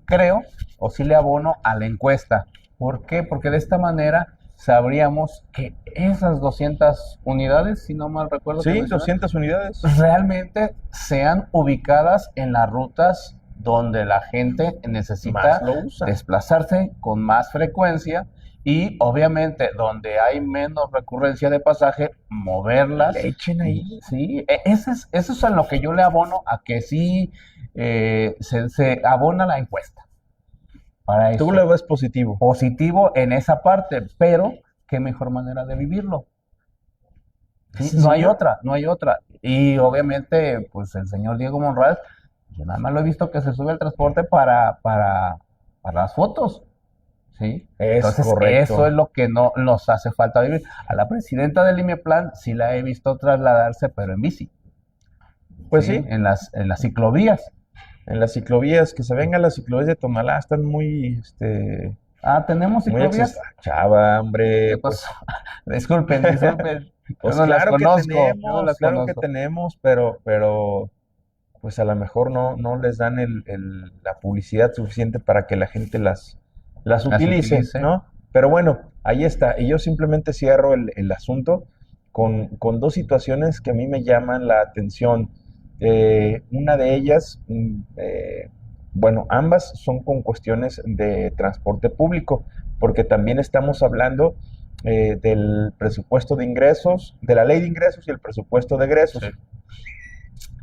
creo o sí le abono a la encuesta. ¿Por qué? Porque de esta manera sabríamos que esas 200 unidades, si no mal recuerdo que Sí, mencioné, 200 unidades. realmente sean ubicadas en las rutas donde la gente necesita Más lo usa. desplazarse con más frecuencia y obviamente donde hay menos recurrencia de pasaje, moverlas. Le echen ahí. Sí, eso es en lo que yo le abono a que sí se abona la encuesta. Para Tú eso, lo ves positivo. positivo en esa parte, pero qué mejor manera de vivirlo. Sí, Ese no hay señor, otra, no hay otra. Y obviamente, pues el señor Diego Monraz, yo nada más lo he visto que se sube al transporte para las fotos, ¿sí? es Entonces, correcto. eso es lo que no nos hace falta vivir. A la presidenta del IMEPLAN sí la he visto trasladarse, pero en bici, Pues ¿sí? sí, En las ciclovías. en las ciclovías, que se vengan las ciclovías de Tonalá, están muy, Ah, ¿tenemos muy ciclovías? Chava, hombre, ¿Qué pues, pasó? Disculpen, disculpen. Yo pues no las conozco, yo no las claro que conozco. tenemos, pero pues a lo mejor no les dan la publicidad suficiente para que la gente las Las utilice, utilice. ¿no? Pero bueno, ahí está. Y yo simplemente cierro el asunto con dos situaciones que a mí me llaman la atención. Una de ellas, bueno, ambas son con cuestiones de transporte público, porque también estamos hablando del presupuesto de ingresos, de la ley de ingresos y el presupuesto de egresos. Sí.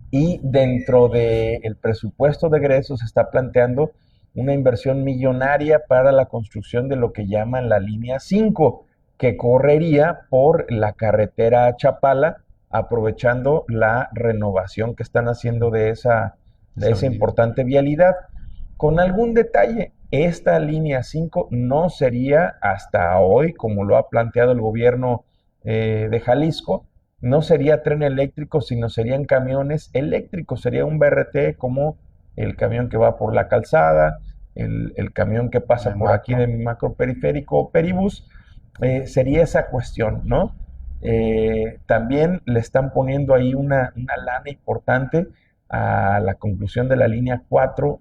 Y dentro del presupuesto de egresos se está planteando una inversión millonaria para la construcción de lo que llaman la línea 5, que correría por la carretera Chapala, aprovechando la renovación que están haciendo de esa importante vialidad. Con algún detalle, esta línea 5 no sería hasta hoy, como lo ha planteado el gobierno de Jalisco, no sería tren eléctrico, sino serían camiones eléctricos, sería un BRT como el camión que va por la calzada, el camión que pasa El por aquí macro. de macroperiférico o peribús, sería esa cuestión, ¿no? También le están poniendo ahí una lana importante a la conclusión de la línea 4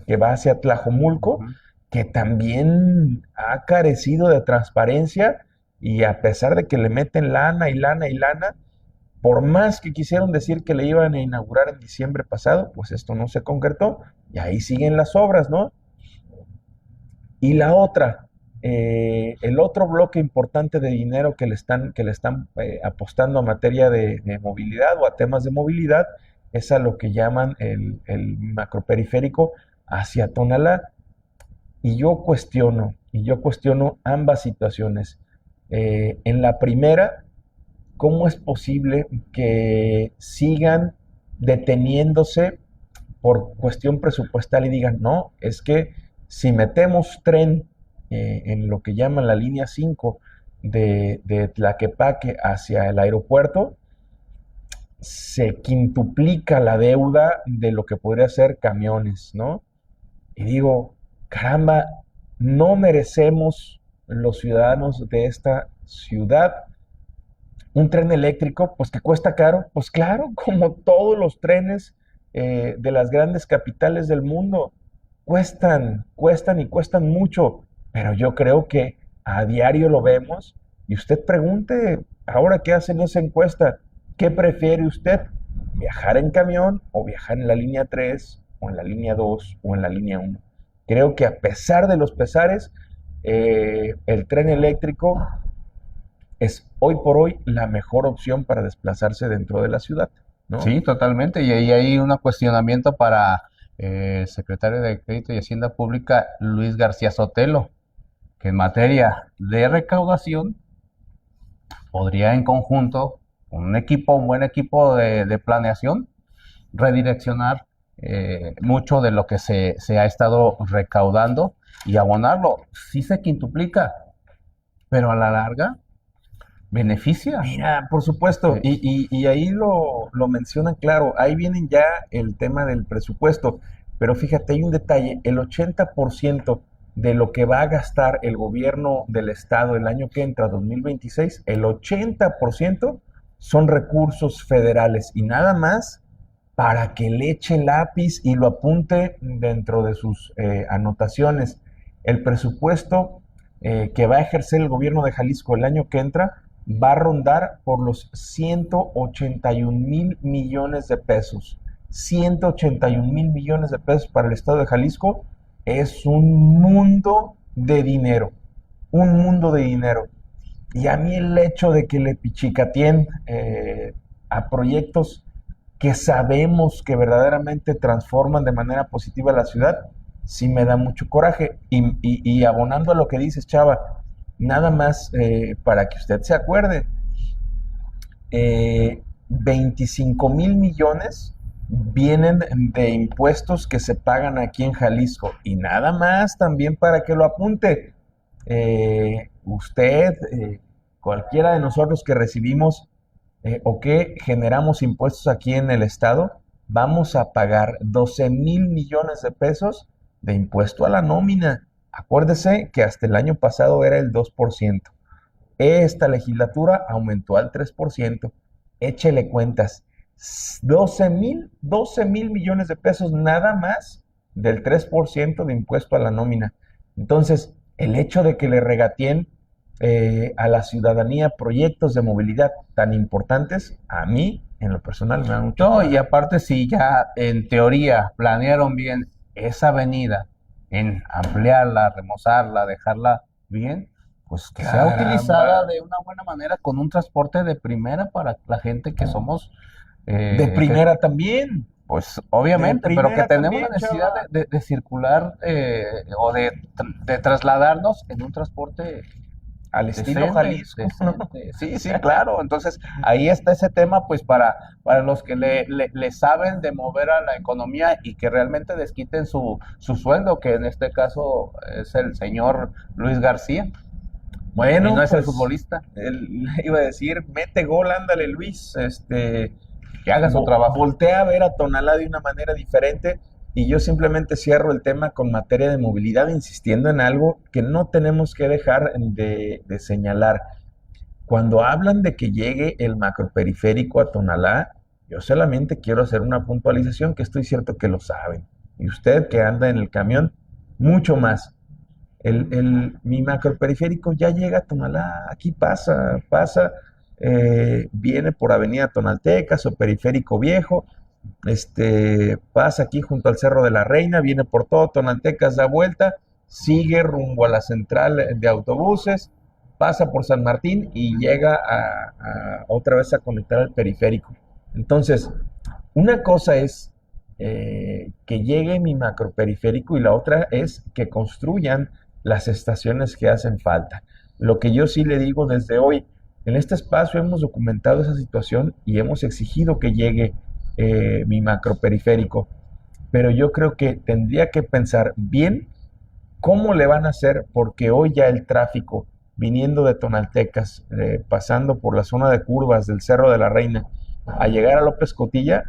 que va hacia Tlajomulco, Ujú. que también ha carecido de transparencia y a pesar de que le meten lana y lana y lana, por más que quisieron decir que le iban a inaugurar en diciembre pasado, pues esto no se concretó y ahí siguen las obras, ¿no? Y la otra, el otro bloque importante de dinero que le están apostando a materia de movilidad o a temas de movilidad es a lo que llaman el macroperiférico hacia Tonalá. Y yo cuestiono ambas situaciones. En la primera, ¿cómo es posible que sigan deteniéndose por cuestión presupuestal y digan, no, es que si metemos tren en lo que llaman la línea 5 de Tlaquepaque hacia el aeropuerto, se quintuplica la deuda de lo que podría ser camiones, ¿no? Y digo, caramba, no merecemos los ciudadanos de esta ciudad un tren eléctrico, pues que cuesta caro, pues claro, como todos los trenes de las grandes capitales del mundo, cuestan y cuestan mucho, pero yo creo que a diario lo vemos y usted pregunte, ahora que hacen esa encuesta, ¿qué prefiere usted? ¿Viajar en camión o viajar en la línea 3 o en la línea 2 o en la línea 1? Creo que a pesar de los pesares, el tren eléctrico es hoy por hoy la mejor opción para desplazarse dentro de la ciudad, ¿no? Sí, totalmente. Y ahí hay un cuestionamiento para el secretario de Crédito y Hacienda Pública, Luis García Sotelo, que en materia de recaudación podría en conjunto, un buen equipo de planeación, redireccionar mucho de lo que se ha estado recaudando y abonarlo. Sí se quintuplica, pero a la larga beneficia. Mira, por supuesto, Eh, y ahí lo mencionan claro, ahí vienen ya el tema del presupuesto, pero fíjate, hay un detalle, el 80% de lo que va a gastar el gobierno del estado el año que entra, 2026, el 80% son recursos federales y nada más para que le eche lápiz y lo apunte dentro de sus anotaciones. El presupuesto que va a ejercer el gobierno de Jalisco el año que entra va a rondar por los 181,000 millones de pesos. 181,000 millones de pesos para el estado de Jalisco es un mundo de dinero, un mundo de dinero. Y a mí el hecho de que le pichicateen a proyectos que sabemos que verdaderamente transforman de manera positiva la ciudad, sí me da mucho coraje. Y abonando a lo que dices, Chava, nada más para que usted se acuerde, 25,000 millones vienen de impuestos que se pagan aquí en Jalisco. Y nada más también para que lo apunte, usted, cualquiera de nosotros que recibimos o que generamos impuestos aquí en el estado, vamos a pagar 12,000 millones de pesos de impuesto a la nómina. Acuérdese que hasta el año pasado era el 2%. Esta legislatura aumentó al 3%. Échele cuentas. 12,000 millones de pesos nada más del 3% de impuesto a la nómina. Entonces, el hecho de que le regateen a la ciudadanía proyectos de movilidad tan importantes, a mí, en lo personal, me da mucho No, y coraje. aparte, si ya en teoría planearon bien esa avenida, en ampliarla, remozarla, dejarla bien, pues que sea utilizada Caramba. de una buena manera con un transporte de primera para la gente que somos, De primera también. pues De obviamente, pero que primera tenemos la también, necesidad chava. de circular o de trasladarnos en un transporte Al estilo decente, Jalisco, ¿no? decente. Sí, sí, claro. Entonces, ahí está ese tema, pues, para los que le saben de mover a la economía y que realmente desquiten su sueldo, que en este caso es el señor Luis García, y no Bueno, es el pues futbolista, iba a decir, mete gol, ándale Luis, que haga su trabajo. voltea a ver a Tonalá de una manera diferente y yo simplemente cierro el tema con materia de movilidad, insistiendo en algo que no tenemos que dejar de señalar. Cuando hablan de que llegue el macroperiférico a Tonalá, yo solamente quiero hacer una puntualización que estoy cierto que lo saben. Y usted que anda en el camión, mucho más. Mi macroperiférico ya llega a Tonalá, aquí pasa, viene por Avenida Tonaltecas o Periférico Viejo, pasa aquí junto al Cerro de la Reina, viene por todo Tonaltecas, da vuelta, sigue rumbo a la central de autobuses, pasa por San Martín y llega otra vez a conectar al periférico. Entonces, una cosa es que llegue mi macroperiférico y la otra es que construyan las estaciones que hacen falta. Lo que yo sí le digo desde hoy, en este espacio hemos documentado esa situación y hemos exigido que llegue mi macroperiférico. pero yo creo que tendría que pensar bien cómo le van a hacer, porque hoy ya el tráfico viniendo de Tonaltecas, pasando por la zona de curvas del Cerro de la Reina, a llegar a López Cotilla,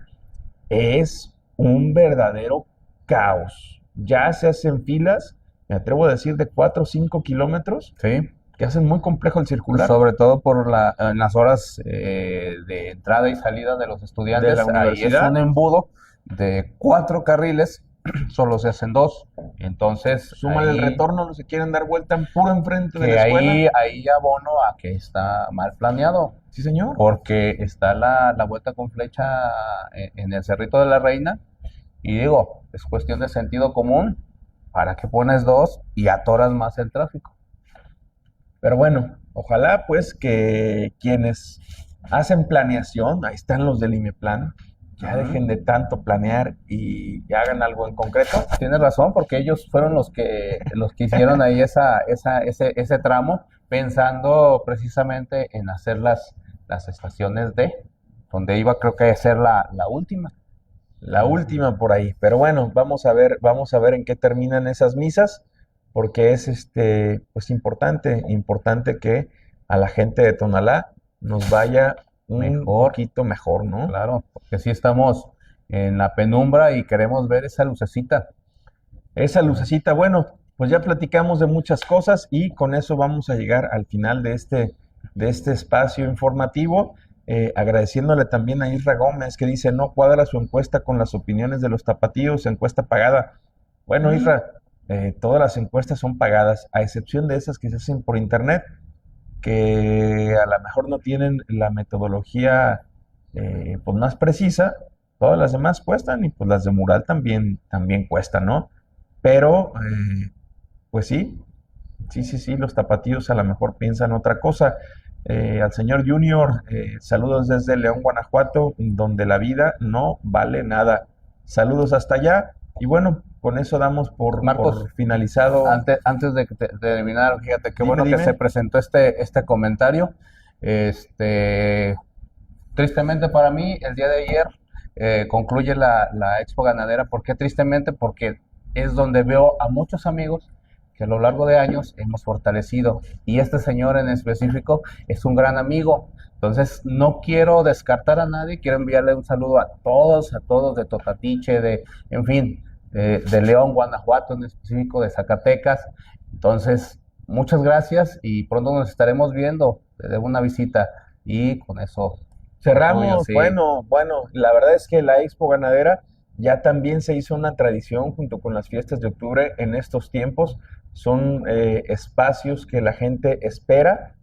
es un verdadero caos. Ya se hacen filas, me atrevo a decir, de 4 o 5 kilómetros, Sí, que hacen muy complejo el circular sobre todo por en las horas de entrada y salida de los de la estudiantes. Ahí es universidad. un embudo de 4 carriles, solo se hacen 2. Entonces, Súmale el retorno, no se quieren dar vuelta en puro enfrente de la escuela. ahí abono a que está mal planeado, Sí, señor. porque está la vuelta con flecha en el Cerrito de la Reina, y digo, es cuestión de sentido común, ¿para qué pones 2 y atoras más el tráfico? Pero bueno, ojalá pues que quienes hacen planeación, ahí están los del IMEPLAN, ya Ujú. dejen de tanto planear y hagan algo en concreto. Tienes razón, porque ellos fueron los que hicieron ahí ese tramo, pensando precisamente en hacer las estaciones donde iba, creo que a ser la última. La última por ahí. Pero bueno, vamos a ver en qué terminan esas misas, porque es pues importante que a la gente de Tonalá nos vaya un Mejor, poquito mejor, ¿no? claro, porque sí estamos en la penumbra y queremos ver esa lucecita. Esa lucecita, bueno, pues ya platicamos de muchas cosas y con eso vamos a llegar al final de este espacio informativo, agradeciéndole también a Isra Gómez que dice, no cuadra su encuesta con las opiniones de los tapatíos, encuesta pagada. Bueno, Isra, todas las encuestas son pagadas, a excepción de esas que se hacen por internet, que a lo mejor no tienen la metodología pues más precisa, todas las demás cuestan y pues las de mural también cuestan, ¿no? Pero, pues sí, los tapatíos a lo mejor piensan otra cosa. Al señor Junior, saludos desde León, Guanajuato, donde la vida no vale nada. Saludos hasta allá. Y bueno, con eso damos Marcos, por finalizado. antes de terminar, fíjate qué Dime, bueno que dime. se presentó este comentario. Este, Tristemente para mí, el día de ayer concluye la Expo Ganadera. ¿Por qué tristemente? Porque es donde veo a muchos amigos que a lo largo de años hemos fortalecido. Y este señor en específico es un gran amigo. Entonces, no quiero descartar a nadie, quiero enviarle un saludo a todos de Totatiche, en fin, de León, Guanajuato en específico, de Zacatecas. Entonces, muchas gracias y pronto nos estaremos viendo. Te debo una visita y con eso concluyo, Cerramos, sí. bueno, la verdad es que la Expo Ganadera ya también se hizo una tradición junto con las fiestas de octubre en estos tiempos. Son espacios que la gente espera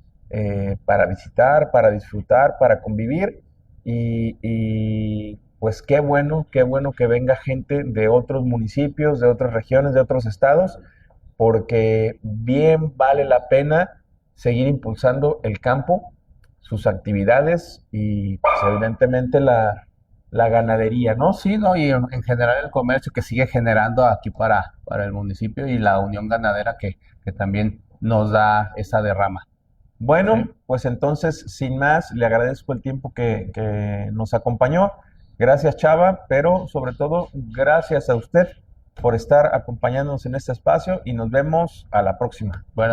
para visitar, para disfrutar, para convivir y pues qué bueno que venga gente de otros municipios, de otras regiones, de otros estados, porque bien vale la pena seguir impulsando el campo, sus actividades y pues, evidentemente la ganadería, ¿no? Sí, ¿no? Y en general el comercio que sigue generando aquí para el municipio y la unión ganadera que también nos da esa derrama. ¿Sí? Bueno, pues entonces, sin más, le agradezco el tiempo que nos acompañó. Gracias, Chava, pero sobre todo, gracias a usted por estar acompañándonos en este espacio y nos vemos a la próxima. Bueno.